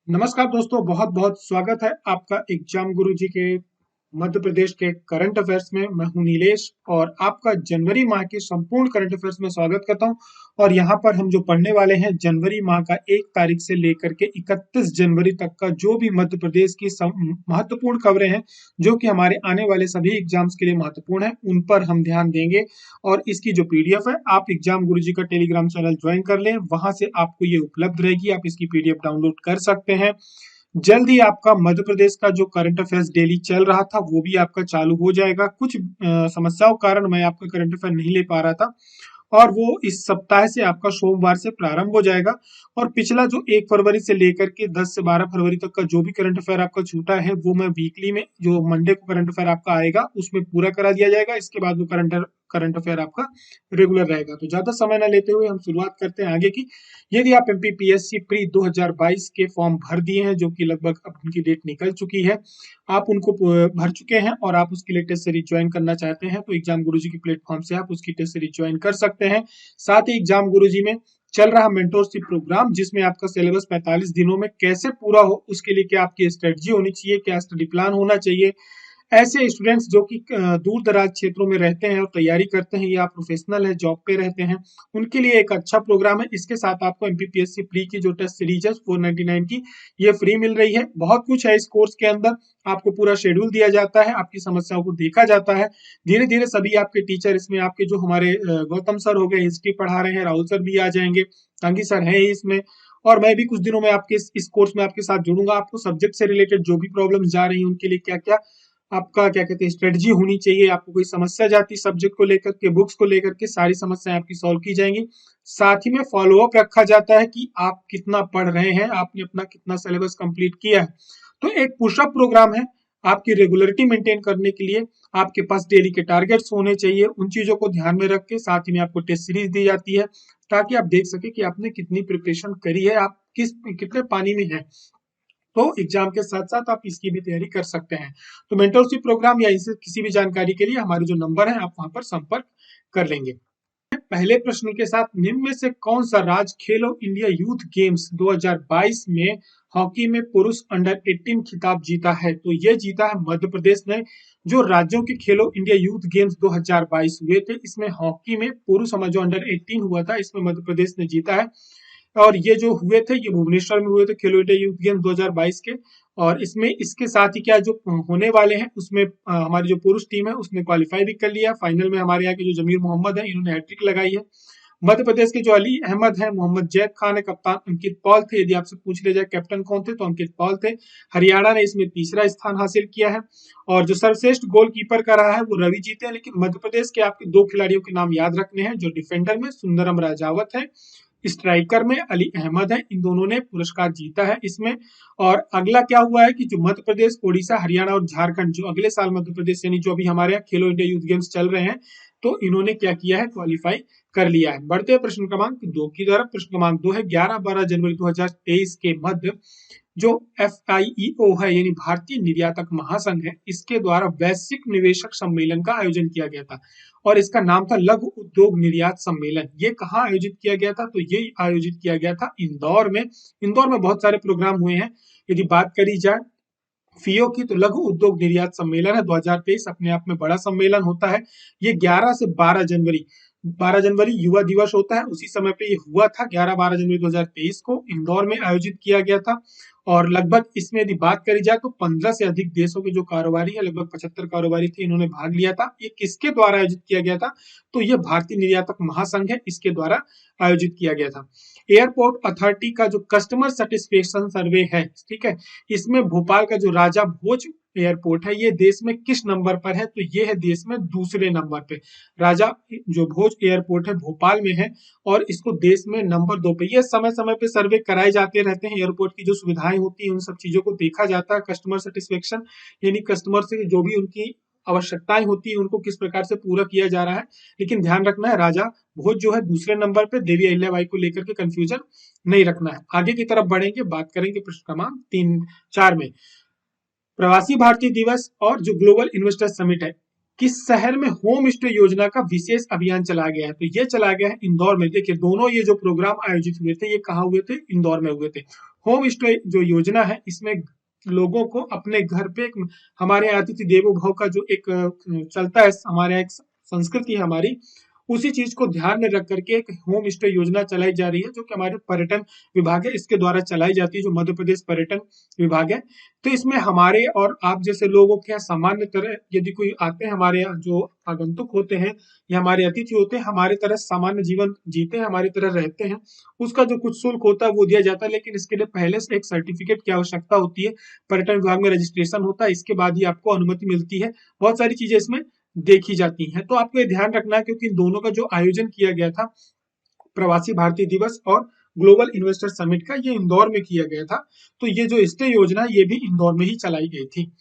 नमस्कार दोस्तों, बहुत बहुत स्वागत है आपका एग्जाम गुरुजी के मध्य प्रदेश के करंट अफेयर्स में। मैं हूं नीलेश और आपका जनवरी माह के संपूर्ण करंट अफेयर्स में स्वागत करता हूं। और यहाँ पर हम जो पढ़ने वाले हैं जनवरी माह का 1 तारीख से लेकर के 31 जनवरी तक का जो भी मध्य प्रदेश की महत्वपूर्ण खबरें हैं जो कि हमारे आने वाले सभी एग्जाम्स के लिए महत्वपूर्ण है, उन पर हम ध्यान देंगे। और इसकी जो पीडीएफ है, आप एग्जाम गुरुजी का टेलीग्राम चैनल ज्वाइन कर लें, वहां से आपको ये उपलब्ध रहेगी, आप इसकी पीडीएफ डाउनलोड कर सकते हैं। जल्द ही आपका मध्य प्रदेश का जो करंट अफेयर्स डेली चल रहा था वो भी आपका चालू हो जाएगा। कुछ समस्याओं के कारण मैं आपका करंट अफेयर नहीं ले पा रहा था और वो इस सप्ताह से आपका सोमवार से प्रारंभ हो जाएगा। और पिछला जो 1 फरवरी से लेकर के 10 से 12 फरवरी तक का जो भी करंट अफेयर आपका छूटा है वो मैं वीकली में, जो मंडे को करंट अफेयर आपका आएगा उसमें पूरा करा दिया जाएगा। इसके बाद वो करंट अफेयर आपका रेगुलर रहेगा। तो ज्यादा समय न लेते हुए हम शुरुआत करते हैं आगे की। यदि आप एमपीपीएससी प्री 2022 के फॉर्म भर दिए हैं, जो कि लगभग अब उनकी डेट निकल चुकी है, आप उनको भर चुके हैं और आप उसके लिए टेस्ट सीरीज ज्वाइन करना चाहते हैं, तो एग्जाम गुरुजी के प्लेटफॉर्म से आप उसकी टेस्ट सीरीज ज्वाइन कर सकते हैं। साथ ही एग्जाम गुरुजी में चल रहा मेंटोरशिप प्रोग्राम, जिसमें आपका सिलेबस 45 दिनों में कैसे पूरा हो, उसके लिए क्या आपकी स्ट्रेटजी होनी चाहिए, क्या स्टडी प्लान होना चाहिए। ऐसे स्टूडेंट्स जो कि दूर दराज क्षेत्रों में रहते हैं और तैयारी करते हैं या प्रोफेशनल है, जॉब पे रहते हैं, उनके लिए एक अच्छा प्रोग्राम है। इसके साथ आपको एमपीपीएससी प्री की जो टेस्ट सीरीज है 499 की, ये फ्री मिल रही है। बहुत कुछ है इस कोर्स के अंदर, आपको पूरा शेड्यूल दिया जाता है, आपकी समस्याओं को देखा जाता है। धीरे धीरे सभी आपके टीचर इसमें, आपके जो हमारे गौतम सर हो गए, हिस्ट्री पढ़ा रहे हैं, राहुल सर भी आ जाएंगे, टांगी सर है इसमें। और मैं भी कुछ दिनों में आपके इस कोर्स में आपके साथ जुड़ूंगा। आपको सब्जेक्ट से रिलेटेड जो भी प्रॉब्लम जा रही है उनके लिए क्या क्या आपका, क्या कहते हैं, स्ट्रेटजी होनी चाहिए। आपको कोई समस्या जाती सब्जेक्ट को लेकर के, बुक्स को लेकर के, सारी समस्याएं आपकी सॉल्व की जाएंगी। साथ ही में फॉलोअप रखा जाता है कि आप कितना पढ़ रहे हैं, आपने अपना कितना सिलेबस कंप्लीट किया है। तो एक पुशअप प्रोग्राम है आपकी रेगुलरिटी मेंटेन करने के लिए। आपके पास डेली के टारगेट्स होने चाहिए, उन चीजों को ध्यान में रख के साथ ही में आपको टेस्ट सीरीज दी जाती है, ताकि आप देख सके कि आपने कितनी प्रिपरेशन करी है, आप कितने पानी में हैं। तो एग्जाम के साथ साथ आप इसकी भी तैयारी कर सकते हैं। तो मेंटरशिप प्रोग्राम या इसे किसी भी जानकारी के लिए हमारे जो नंबर है आप वहां पर संपर्क कर लेंगे। पहले प्रश्न के साथ, निम्न में से कौन सा राज्य खेलो इंडिया यूथ गेम्स 2022 में हॉकी में पुरुष अंडर 18 खिताब जीता है? तो ये जीता है मध्य प्रदेश ने। जो राज्यों के खेलो इंडिया यूथ गेम्स 2022 हुए थे, इसमें हॉकी में पुरुष जो अंडर 18 हुआ था, इसमें मध्य प्रदेश ने जीता है। और ये जो हुए थे, ये भुवनेश्वर में हुए थे, खेलो इंडिया यूथ गेम्स 2022 के। और इसमें इसके साथ ही क्या जो होने वाले हैं उसमें हमारी जो पुरुष टीम है उसने क्वालिफाई भी कर लिया। फाइनल में हमारे यहाँ के जो जमीर मोहम्मद है, इन्होंने हैट्रिक लगाई है। मध्य प्रदेश के जो अली अहमद है, मोहम्मद जैद खान है, कप्तान अंकित पॉल थे। यदि आपसे पूछ लिया जाए कैप्टन कौन थे, तो अंकित पॉल थे। हरियाणा ने इसमें तीसरा स्थान हासिल किया है। और जो सर्वश्रेष्ठ गोलकीपर का रहा है वो रवि जीते हैं। लेकिन मध्य प्रदेश के आपके दो खिलाड़ियों के नाम याद रखने हैं। जो डिफेंडर में सुंदरम राजावत है, स्ट्राइकर में अली अहमद है, इन दोनों ने पुरस्कार जीता है इसमें। और अगला क्या हुआ है कि जो मध्य प्रदेश, उड़ीसा, हरियाणा और झारखंड, जो अगले साल मध्य प्रदेश यानी जो अभी हमारे यहाँ खेलो इंडिया यूथ गेम्स चल रहे हैं, तो इन्होंने क्या किया है, क्वालिफाई कर लिया है। बढ़ते हैं प्रश्न क्रमांक 2 की तरफ। प्रश्न क्रमांक 2 है, 11-12 जनवरी 2023 के मध्य जो FIEO है यानी भारतीय निर्यातक महासंघ है, इसके द्वारा वैश्विक निवेशक सम्मेलन का आयोजन किया गया था और इसका नाम था लघु उद्योग निर्यात सम्मेलन। ये कहाँ आयोजित किया गया था? तो ये आयोजित किया गया था इंदौर में। इंदौर में बहुत सारे प्रोग्राम हुए हैं। यदि बात करी जाए फियो की, तो लघु उद्योग निर्यात सम्मेलन है 2023, अपने आप में बड़ा सम्मेलन होता है। ये 11 से 12 जनवरी, 12 जनवरी युवा दिवस होता है, उसी समय पे ये हुआ था। 11-12 जनवरी 2023 को इंदौर में आयोजित किया गया था। और लगभग इसमें यदि बात करी जाए तो 15 से अधिक देशों के जो कारोबारी है, लगभग 75 कारोबारी थे, इन्होंने भाग लिया था। ये किसके द्वारा आयोजित किया गया था? तो ये भारतीय निर्यातक महासंघ है, इसके द्वारा आयोजित किया गया था। एयरपोर्ट अथॉरिटी का जो कस्टमर सेटिस्फेक्शन सर्वे है, ठीक है, इसमें भोपाल का जो राजा भोज एयरपोर्ट है, ये देश में किस नंबर पर है? तो ये है देश में दूसरे नंबर पे। राजा जो भोज एयरपोर्ट है भोपाल में है और इसको देश में नंबर 2 पे। ये समय समय पे सर्वे कराए जाते रहते हैं। एयरपोर्ट की जो सुविधाएं होती हैं उन सब चीजों को देखा जाता है। कस्टमर सेटिस्फेक्शन यानी कस्टमर से जो भी उनकी आवश्यकताएं होती है उनको किस प्रकार से पूरा किया जा रहा है। लेकिन ध्यान रखना है, राजा भोज जो है दूसरे नंबर पे, देवी अहिल्याबाई को लेकर के कंफ्यूजन नहीं रखना है। आगे की तरफ बढ़ेंगे, बात करेंगे प्रश्न क्रमांक 3-4 में। प्रवासी भारतीय दिवस और जो ग्लोबल इन्वेस्टर समिट है, किस शहर में होम स्टे योजना का विशेष अभियान चलाया गया है? तो ये चलाया गया है इंदौर में। देखिए, दोनों ये जो प्रोग्राम आयोजित हुए थे, ये कहाँ हुए थे? इंदौर में हुए थे। होम स्टे जो योजना है इसमें लोगों को अपने घर पे हमारे यहाँ अतिथि देवो भव का जो एक चलता है, हमारे यहाँ एक संस्कृति है हमारी, उसी चीज को ध्यान में रख करके एक होम स्टे योजना चलाई जा रही है जो कि हमारे पर्यटन विभाग है इसके द्वारा चलाई जाती है, जो मध्य प्रदेश पर्यटन विभाग है। तो इसमें हमारे और आप जैसे लोगों के यहाँ सामान्य तरह यदि कोई आते हैं हमारे यहाँ, जो आगंतुक होते हैं या हमारे अतिथि होते हैं, हमारे तरह सामान्य जीवन जीते हैं, हमारी तरह रहते हैं, उसका जो कुछ शुल्क होता है वो दिया जाता है, लेकिन इसके लिए पहले से एक सर्टिफिकेट की आवश्यकता होती है, पर्यटन विभाग में रजिस्ट्रेशन होता है, इसके बाद ही आपको अनुमति मिलती है। बहुत सारी चीजें इसमें देखी जाती हैं, तो आपको ये ध्यान रखना है क्योंकि इन दोनों का जो आयोजन किया गया था, प्रवासी भारतीय दिवस और ग्लोबल इन्वेस्टर समिट का, ये इंदौर में किया गया था। तो ये जो स्टे योजना ये भी इंदौर में ही चलाई गई थी।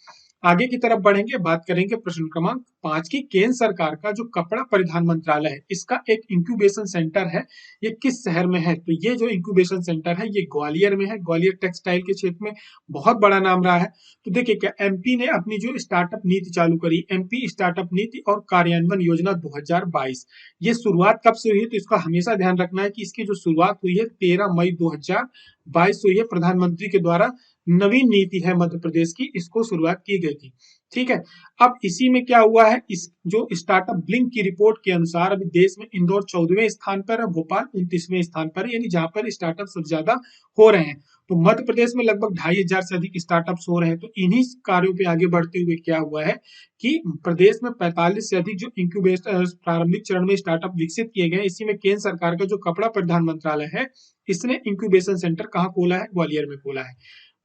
आगे की तरफ बढ़ेंगे, बात करेंगे प्रश्न क्रमांक 5 की। केंद्र सरकार का जो कपड़ा परिधान मंत्रालय है इसका एक इंक्यूबेशन सेंटर है, ये किस शहर में है? तो ये जो इंक्यूबेशन सेंटर है ये ग्वालियर में है। ग्वालियर टेक्सटाइल के क्षेत्र में बहुत बड़ा नाम रहा है। तो देखिए क्या एमपी ने अपनी जो स्टार्टअप नीति चालू करी, एमपी स्टार्टअप नीति और कार्यान्वयन योजना 2022, ये शुरुआत कब से हुई है? तो इसका हमेशा ध्यान रखना है कि इसकी जो शुरुआत हुई है 13 मई 2022 हुई है। प्रधानमंत्री के द्वारा नवीन नीति है मध्य प्रदेश की, इसको शुरुआत की गई थी। ठीक है, अब इसी में क्या हुआ है, इस जो स्टार्टअप ब्लिंक की रिपोर्ट के अनुसार अभी देश में इंदौर 14वें स्थान पर है, भोपाल 29वें स्थान पर है, यानी जहां पर स्टार्टअप सबसे ज्यादा हो रहे हैं। तो मध्य प्रदेश में लगभग 2500 से अधिक स्टार्टअप्स हो रहे हैं। तो इन्हीं कार्यों पे आगे बढ़ते हुए क्या हुआ है कि प्रदेश में 45 से अधिक जो इंक्यूबेशन प्रारंभिक चरण में स्टार्टअप विकसित किए गए। इसी में केंद्र सरकार का जो कपड़ा परिधान मंत्रालय है इसने इंक्यूबेशन सेंटर कहाँ खोला है? ग्वालियर में खोला है।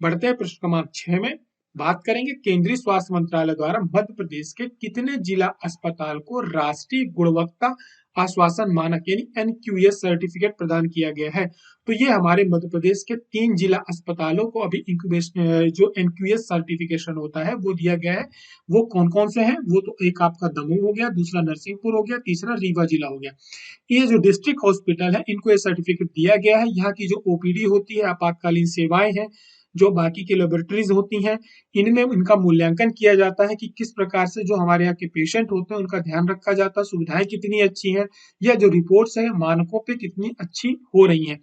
बढ़ते हैं प्रश्न क्रमांक 6 में, बात करेंगे केंद्रीय स्वास्थ्य मंत्रालय द्वारा मध्य प्रदेश के कितने जिला अस्पताल को राष्ट्रीय गुणवत्ता आश्वासन मानक यानी एनक्यूएस सर्टिफिकेट प्रदान किया गया है? तो ये हमारे मध्य प्रदेश के 3 जिला अस्पतालों को अभी इंक्यूबेशन जो एनक्यूएस सर्टिफिकेशन होता है वो दिया गया है। वो कौन कौन से हैं? वो तो एक आपका दमोह हो गया, दूसरा नरसिंहपुर हो गया, तीसरा रीवा जिला हो गया। ये जो डिस्ट्रिक्ट हॉस्पिटल है इनको ये सर्टिफिकेट दिया गया है। यहाँ की जो ओपीडी होती है, आपातकालीन सेवाएं हैं, जो बाकी की लेबोरेटरीज होती हैं, इनमें इनका मूल्यांकन किया जाता है कि किस प्रकार से जो हमारे यहाँ के पेशेंट होते हैं उनका ध्यान रखा जाता है, सुविधाएं कितनी अच्छी हैं, या जो रिपोर्ट्स है मानकों पे कितनी अच्छी हो रही हैं।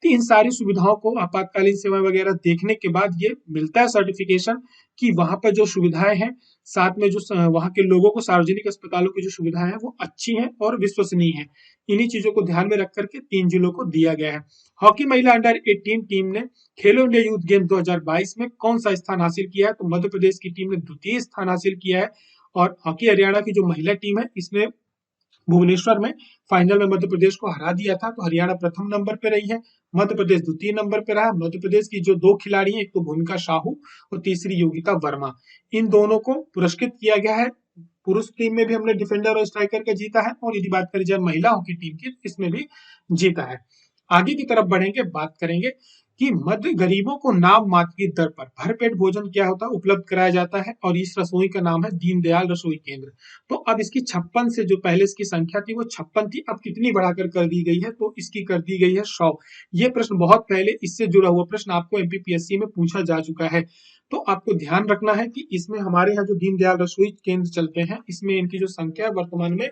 तो इन सारी सुविधाओं को आपातकालीन सेवाएं वगैरह देखने के बाद ये मिलता है सर्टिफिकेशन कि वहां पर जो सुविधाएं हैं, साथ में जो वहां के लोगों को सार्वजनिक अस्पतालों की जो सुविधाएं हैं वो अच्छी हैं और विश्वसनीय हैं। इन्हीं चीजों को ध्यान में रख करके 3 जिलों को दिया गया है। हॉकी महिला अंडर 18 टीम ने खेलो इंडिया यूथ गेम 2022 में कौन सा स्थान हासिल किया है? तो मध्य प्रदेश की टीम ने द्वितीय स्थान हासिल किया है। और हॉकी हरियाणा की जो महिला टीम है इसने भुवनेश्वर में फाइनल में मध्य प्रदेश को हरा दिया था। तो हरियाणा प्रथम नंबर पे रही है, मध्य प्रदेश द्वितीय नंबर पे रहा। मध्य प्रदेश की जो 2 खिलाड़ी हैं, एक तो भूमिका साहू और तीसरी योगिता वर्मा, इन दोनों को पुरस्कृत किया गया है। पुरुष टीम में भी हमने डिफेंडर और स्ट्राइकर का जीता है, और यदि बात करें जाए महिला हॉकी टीम की, इसमें भी जीता है। आगे की तरफ बढ़ेंगे, बात करेंगे कि मध्य गरीबों को नाम मात्र की दर पर भरपेट भोजन क्या होता है? उपलब्ध कराया जाता है, और इस रसोई का नाम है दीनदयाल रसोई केंद्र। तो अब इसकी 56 से जो पहले इसकी संख्या थी वो 56 थी, अब कितनी बढ़ाकर कर दी गई है? तो इसकी कर दी गई है 100। ये प्रश्न बहुत पहले इससे जुड़ा हुआ प्रश्न आपको एमपीपीएससी में पूछा जा चुका है। तो आपको ध्यान रखना है कि इसमें हमारे यहाँ जो दीनदयाल रसोई केंद्र चलते हैं इसमें इनकी जो संख्या वर्तमान में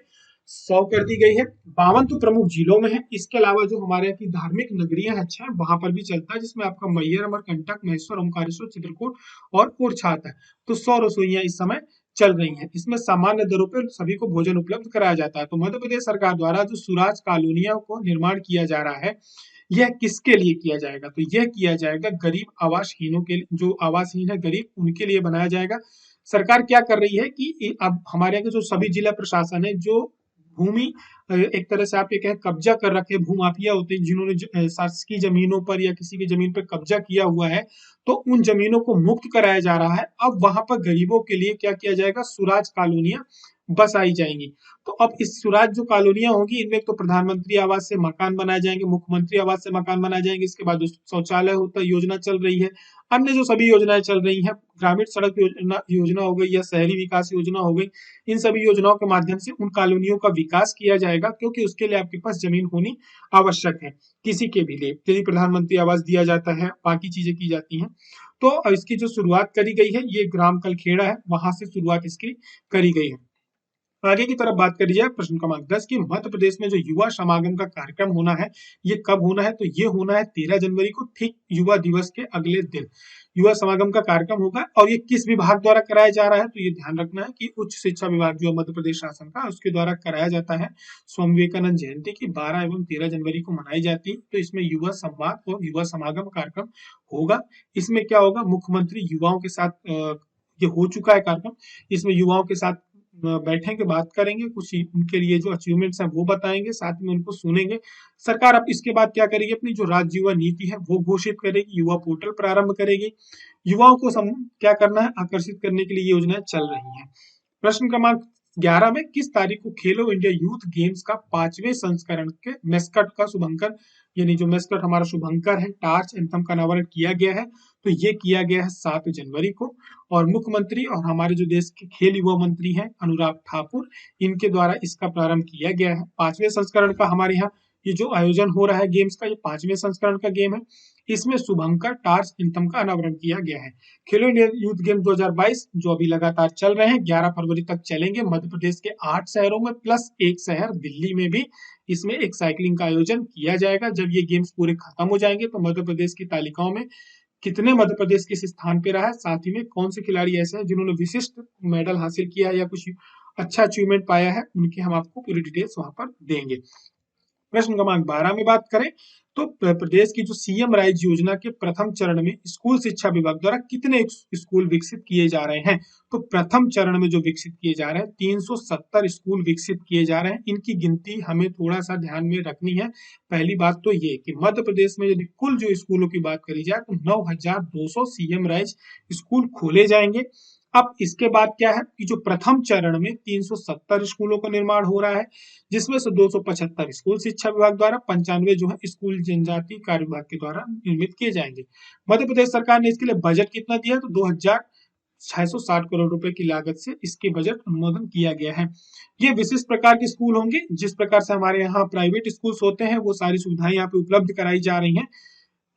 100 कर दी गई है। 52 तो प्रमुख जिलों में है। इसके अलावा जो हमारे यहाँ की धार्मिक नगरियां हैं, अच्छा वहां पर भी चलता है, जिसमें आपका मैहर, अमरकंटक, महेश्वर, ओमकारेश्वर, चित्रकूट और ओरछा आता है। तो 100 रसोइयां इस समय चल रही हैं। इसमें सामान्य दरों पर सभी को भोजन उपलब्ध कराया जाता है। तो मध्य प्रदेश सरकार द्वारा जो सुराज कॉलोनियों को निर्माण किया जा रहा है, यह किसके लिए किया जाएगा? तो यह किया जाएगा गरीब आवासहीनों के लिए, जो आवासहीन है गरीब, उनके लिए बनाया जाएगा। सरकार क्या कर रही है कि अब हमारे यहाँ के जो सभी जिला प्रशासन है, जो भूमि एक तरह से आप ये कहें कब्जा कर रखे भूमाफिया होते हैं, जिन्होंने शासकीय जमीनों पर या किसी की जमीन पर कब्जा किया हुआ है, तो उन जमीनों को मुक्त कराया जा रहा है। अब वहां पर गरीबों के लिए क्या किया जाएगा? सुराज कॉलोनियां बसाई जाएंगी। तो अब इस सुराज जो कॉलोनियां होगी, इनमें तो प्रधानमंत्री आवास से मकान बनाए जाएंगे, मुख्यमंत्री आवास से मकान बनाए जाएंगे, इसके बाद जो शौचालय होता है योजना चल रही है, अन्य जो सभी योजनाएं चल रही हैं, ग्रामीण सड़क योजना हो गई या शहरी विकास योजना हो गई, इन सभी योजनाओं के माध्यम से उन कॉलोनियों का विकास किया जाएगा, क्योंकि उसके लिए आपके पास जमीन होनी आवश्यक है। किसी के भी लिए यदि प्रधानमंत्री आवास दिया जाता है, बाकी चीजें की जाती हैं। तो इसकी जो शुरुआत करी गई है, ये ग्राम कलखेड़ा है, वहां से शुरुआत इसकी करी गई है। आगे की तरफ बात करी जाए प्रश्न क्रमांक 10 की मध्य प्रदेश में जो युवा समागम का कार्यक्रम होना है, ये कब होना है? तो ये होना है 13 जनवरी को, ठीक युवा दिवस के अगले दिन युवा समागम का कार्यक्रम होगा। और ये किस विभाग द्वारा कराया जा रहा है? तो ये ध्यान रखना है कि उच्च शिक्षा विभाग जो मध्य प्रदेश शासन का, उसके द्वारा कराया जाता है। स्वामी विवेकानंद जयंती की 12 एवं 13 जनवरी को मनाई जाती है। तो इसमें युवा संवाद और युवा समागम कार्यक्रम होगा। इसमें क्या होगा, मुख्यमंत्री युवाओं के साथ ये हो चुका है कार्यक्रम, इसमें युवाओं के साथ बैठेंगे, बात करेंगे, कुछ उनके लिए जो अचीवमेंट्स हैं वो बताएंगे, साथ में उनको सुनेंगे। सरकार अब इसके बाद क्या करेगी, अपनी जो राज्य युवा नीति है वो घोषित करेगी, युवा पोर्टल प्रारंभ करेगी। युवाओं को क्या करना है, आकर्षित करने के लिए ये योजनाएं चल रही हैं। प्रश्न क्रमांक 11 में किस तारीख को खेलो इंडिया यूथ गेम्स का 5वें संस्करण के मेस्कट का शुभंकर, यानी जो मेस्कट हमारा शुभंकर है, टार्च एंथम का अनावरण किया गया है? तो ये किया गया है 7 जनवरी को। और मुख्यमंत्री और हमारे जो देश के खेल युवा मंत्री हैं अनुराग ठाकुर, इनके द्वारा इसका प्रारंभ किया गया है। 5वें संस्करण का हमारे यहाँ ये जो आयोजन हो रहा है गेम्स का, ये 5वें संस्करण का गेम है। इसमें शुभंकर टार्च एंथम का अनावरण किया गया है। खेलो इंडिया यूथ गेम 2022 जो अभी लगातार चल रहे हैं, 11 फरवरी तक चलेंगे। मध्य प्रदेश के 8 शहरों में प्लस एक शहर दिल्ली में भी इसमें एक साइकिलिंग का आयोजन किया जाएगा। जब ये गेम्स पूरे खत्म हो जाएंगे तो मध्य प्रदेश की तालिकाओं में कितने मध्य प्रदेश किस स्थान पे रहा है, साथ ही में कौन से खिलाड़ी ऐसे हैं जिन्होंने विशिष्ट मेडल हासिल किया है या कुछ अच्छा अचीवमेंट पाया है, उनकी हम आपको पूरी डिटेल्स वहां पर देंगे। प्रश्न क्रमांक 12 में बात करें तो प्रदेश की जो सीएम राइज योजना के प्रथम चरण में स्कूल शिक्षा विभाग द्वारा कितने स्कूल विकसित किए जा रहे हैं? तो प्रथम चरण में जो विकसित किए जा रहे हैं 370 स्कूल विकसित किए जा रहे हैं। इनकी गिनती हमें थोड़ा सा ध्यान में रखनी है। पहली बात तो ये कि मध्य प्रदेश में यदि कुल जो स्कूलों की बात करी जाए तो 9200 सीएम राइज स्कूल खोले जाएंगे। अब इसके बाद क्या है कि जो प्रथम चरण में 370 स्कूलों का निर्माण हो रहा है, जिसमें से 275 स्कूल शिक्षा विभाग द्वारा, 95 जो है स्कूल जनजाति कार्य विभाग के द्वारा निर्मित किए जाएंगे। मध्य प्रदेश सरकार ने इसके लिए बजट कितना दिया? तो 2660 करोड़ रुपए की लागत से इसके बजट अनुमोदन किया गया है। ये विशिष्ट प्रकार के स्कूल होंगे, जिस प्रकार से हमारे यहाँ प्राइवेट स्कूल्स होते हैं वो सारी सुविधाएं यहाँ पे उपलब्ध कराई जा रही हैं।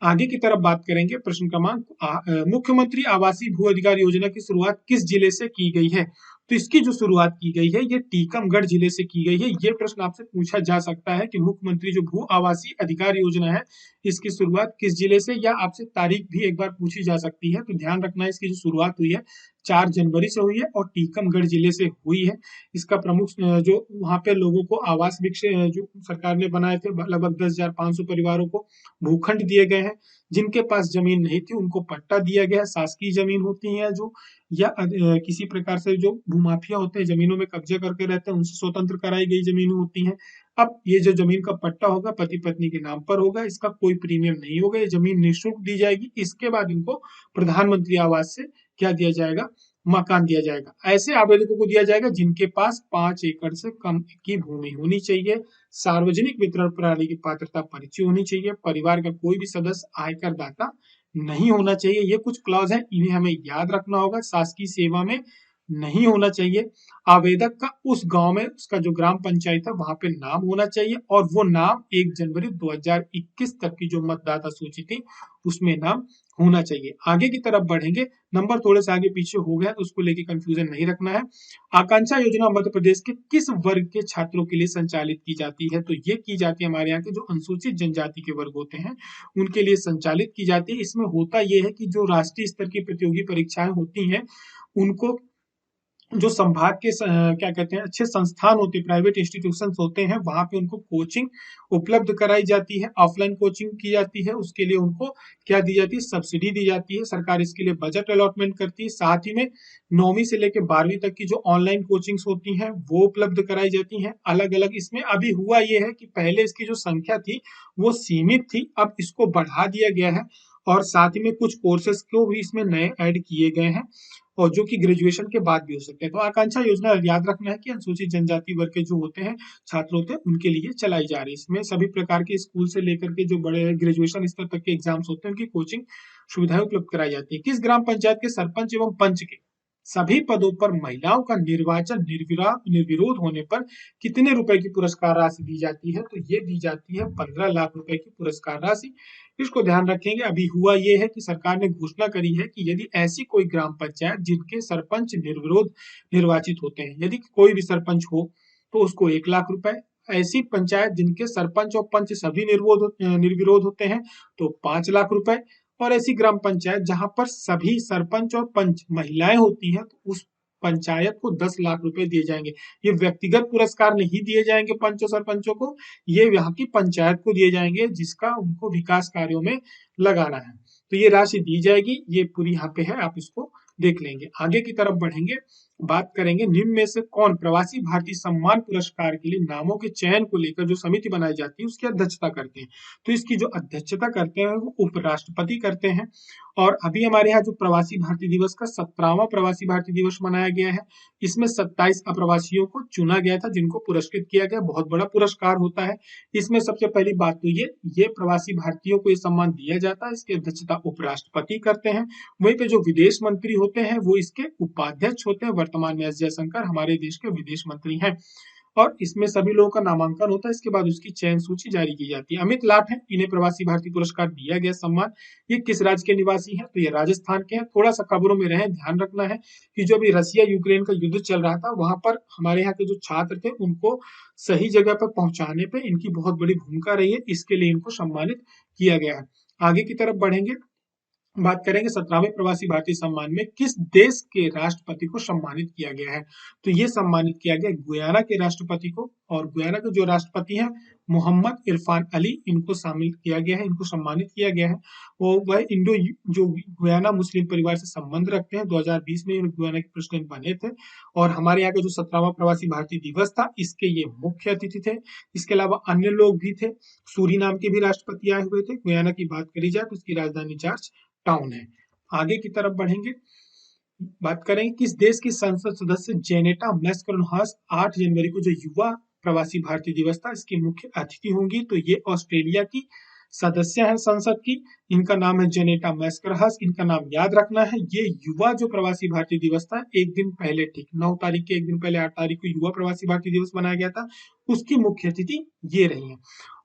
आगे की तरफ बात करेंगे। प्रश्न क्रमांक मुख्यमंत्री आवासीय भू अधिकार योजना की शुरुआत किस जिले से की गई है? तो इसकी जो शुरुआत की गई है ये टीकमगढ़ जिले से की गई है। ये प्रश्न आपसे पूछा जा सकता है कि मुख्यमंत्री जो भू आवासीय अधिकार योजना है इसकी शुरुआत किस जिले से, या आपसे तारीख भी एक बार पूछी जा सकती है। तो ध्यान रखना है, इसकी जो शुरुआत हुई है 4 जनवरी से हुई है और टीकमगढ़ जिले से हुई है। इसका प्रमुख जो वहां पे लोगों को आवास जो सरकार ने बनाए थे, लगभग 10,500 परिवारों को भूखंड दिए गए हैं। जिनके पास जमीन नहीं थी उनको पट्टा दिया गया है। शासकीय जमीन होती है जो, या किसी प्रकार से जो भूमाफिया होते हैं जमीनों में कब्जे करके रहते हैं, उनसे स्वतंत्र कराई गई जमीन होती हैं। अब ये जो जमीन का पट्टा होगा पति पत्नी के नाम पर होगा, इसका कोई प्रीमियम नहीं होगा, ये जमीन निःशुल्क दी जाएगी। इसके बाद इनको प्रधानमंत्री आवास से क्या दिया जाएगा, मकान दिया जाएगा। ऐसे आवेदकों को दिया जाएगा जिनके पास 5 एकड़ से कम की भूमि होनी चाहिए, सार्वजनिक वितरण प्रणाली की पात्रता परिचय होनी चाहिए, परिवार का कोई भी सदस्य आयकर दाता नहीं होना चाहिए। ये कुछ क्लॉज है, इन्हें हमें याद रखना होगा। शासकीय सेवा में नहीं होना चाहिए। आवेदक का उस गांव में उसका जो ग्राम पंचायत है वहां पे नाम होना चाहिए, और वो नाम 1 जनवरी 2021 तक की जो मतदाता सूची थी उसमें नाम होना चाहिए। आगे की तरफ बढ़ेंगे, नंबर थोड़े से आगे पीछे हो गया तो उसको लेके कंफ्यूजन नहीं रखना है। आकांक्षा योजना मध्य प्रदेश के किस वर्ग के छात्रों के लिए संचालित की जाती है? तो ये की जाती है हमारे यहाँ के जो अनुसूचित जनजाति के वर्ग होते हैं उनके लिए संचालित की जाती है। इसमें होता यह है कि जो राष्ट्रीय स्तर की प्रतियोगी परीक्षाएं होती हैं उनको जो संभाग के क्या कहते हैं अच्छे संस्थान होते हैं, प्राइवेट इंस्टीट्यूशंस होते हैं, वहां पे उनको कोचिंग उपलब्ध कराई जाती है, ऑफलाइन कोचिंग की जाती है। उसके लिए उनको क्या दी जाती है, सब्सिडी दी जाती है। सरकार इसके लिए बजट अलॉटमेंट करती है। साथ ही में 9वीं से लेकर 12वीं तक की जो ऑनलाइन कोचिंग्स होती हैं वो उपलब्ध कराई जाती हैं अलग अलग। इसमें अभी हुआ ये है कि पहले इसकी जो संख्या थी वो सीमित थी, अब इसको बढ़ा दिया गया है, और साथ ही में कुछ कोर्सेज को भी इसमें नए ऐड किए गए हैं, और जो कि ग्रेजुएशन के बाद भी हो सकते हैं। तो आकांक्षा योजना याद रखना है कि अनुसूचित जनजाति वर्ग के जो होते हैं छात्र होते हैं उनके लिए चलाई जा रही है। इसमें सभी प्रकार के स्कूल से लेकर के जो बड़े ग्रेजुएशन स्तर तक के एग्जाम्स होते हैं उनकी कोचिंग सुविधाएं उपलब्ध कराई जाती है। किस ग्राम पंचायत के सरपंच एवं पंच के सभी पदों पर महिलाओं का निर्वाचन निर्विरोध होने पर कितने रुपए की पुरस्कार राशि दी जाती है? तो ये दी जाती है 15 लाख रुपए की पुरस्कार राशि। इसको ध्यान रखेंगे। अभी हुआ ये है कि सरकार ने घोषणा करी है कि यदि ऐसी कोई ग्राम पंचायत जिनके सरपंच निर्विरोध निर्वाचित होते हैं, यदि कोई भी सरपंच हो तो उसको 1 लाख रुपए, ऐसी पंचायत जिनके सरपंच और पंच सभी निर्विरोध होते हैं तो 5 लाख रुपए, और ऐसी ग्राम पंचायत जहां पर सभी सरपंच और पंच महिलाएं होती हैं तो उस पंचायत को 10 लाख रुपए दिए जाएंगे। ये व्यक्तिगत पुरस्कार नहीं दिए जाएंगे पंचों सरपंचों को, ये यहाँ की पंचायत को दिए जाएंगे जिसका उनको विकास कार्यों में लगाना है। तो ये राशि दी जाएगी, ये पूरी यहाँ पे है, आप इसको देख लेंगे। आगे की तरफ बढ़ेंगे, बात करेंगे निम्न में से कौन प्रवासी भारतीय सम्मान पुरस्कार के लिए नामों के चयन को लेकर जो समिति बनाई जाती है उसकी अध्यक्षता करते हैं। तो इसकी जो अध्यक्षता करते हैं वो उपराष्ट्रपति करते हैं। और अभी हमारे यहाँ जो प्रवासी भारतीय दिवस का 17वां प्रवासी भारतीय दिवस मनाया गया है, इसमें 27 अप्रवासियों को चुना गया था जिनको पुरस्कृत किया गया। बहुत बड़ा पुरस्कार होता है। इसमें सबसे पहली बात तो ये प्रवासी भारतीयों को ये सम्मान दिया जाता है, इसकी अध्यक्षता उपराष्ट्रपति करते हैं। वहीं पे जो विदेश मंत्री होते हैं वो इसके उपाध्यक्ष होते हैं। वर्तमान में एस जयशंकर हमारे देश के विदेश मंत्री हैं और इसमें सभी लोगों का नामांकन होता है। इसके बाद उसकी चयन सूची जारी की जाती है। अमित लाठ है, इन्हें प्रवासी भारतीय पुरस्कार दिया गया सम्मान। ये किस राज्य के निवासी हैं? तो ये राजस्थान के हैं। थोड़ा सा खबरों में रहे, ध्यान रखना है कि जो अभी रसिया यूक्रेन का युद्ध चल रहा था वहां पर हमारे यहाँ के जो छात्र थे उनको सही जगह पर पहुंचाने पे इनकी बहुत बड़ी भूमिका रही है, इसके लिए इनको सम्मानित किया गया है। आगे की तरफ बढ़ेंगे, बात करेंगे 17वें प्रवासी भारतीय सम्मान में किस देश के राष्ट्रपति को सम्मानित किया गया है। तो ये सम्मानित किया गया गुयाना के राष्ट्रपति को, और गुयाना के जो राष्ट्रपति हैं मोहम्मद इरफान अली, इनको शामिल किया गया है, इनको सम्मानित किया गया है। वो वह इंडो जो गुयाना मुस्लिम परिवार से संबंध रखते हैं। 2020 में गुयाना के प्रेसिडेंट बने थे। और हमारे यहाँ का जो 17वां प्रवासी भारतीय दिवस था इसके ये मुख्य अतिथि थे। इसके अलावा अन्य लोग भी थे। सूरीनाम के भी राष्ट्रपति आए हुए थे। गुयाना की बात करी जाए तो उसकी राजधानी जॉर्ज टाउन है। आगे की तरफ बढ़ेंगे, बात करेंगे किस देश की संसद सदस्य जेनेटा मैस्करनहास 8 जनवरी को जो युवा प्रवासी भारतीय दिवस था इसकी मुख्य अतिथि होंगी। तो ये ऑस्ट्रेलिया की सदस्य हैं संसद की। इनका नाम है जेनेटा मैस्करनहास। इनका नाम याद रखना है। ये युवा जो प्रवासी भारतीय दिवस था एक दिन पहले, ठीक 9 तारीख के एक दिन पहले 8 तारीख को युवा प्रवासी भारतीय दिवस मनाया गया था, उसकी मुख्य अतिथि ये रही है।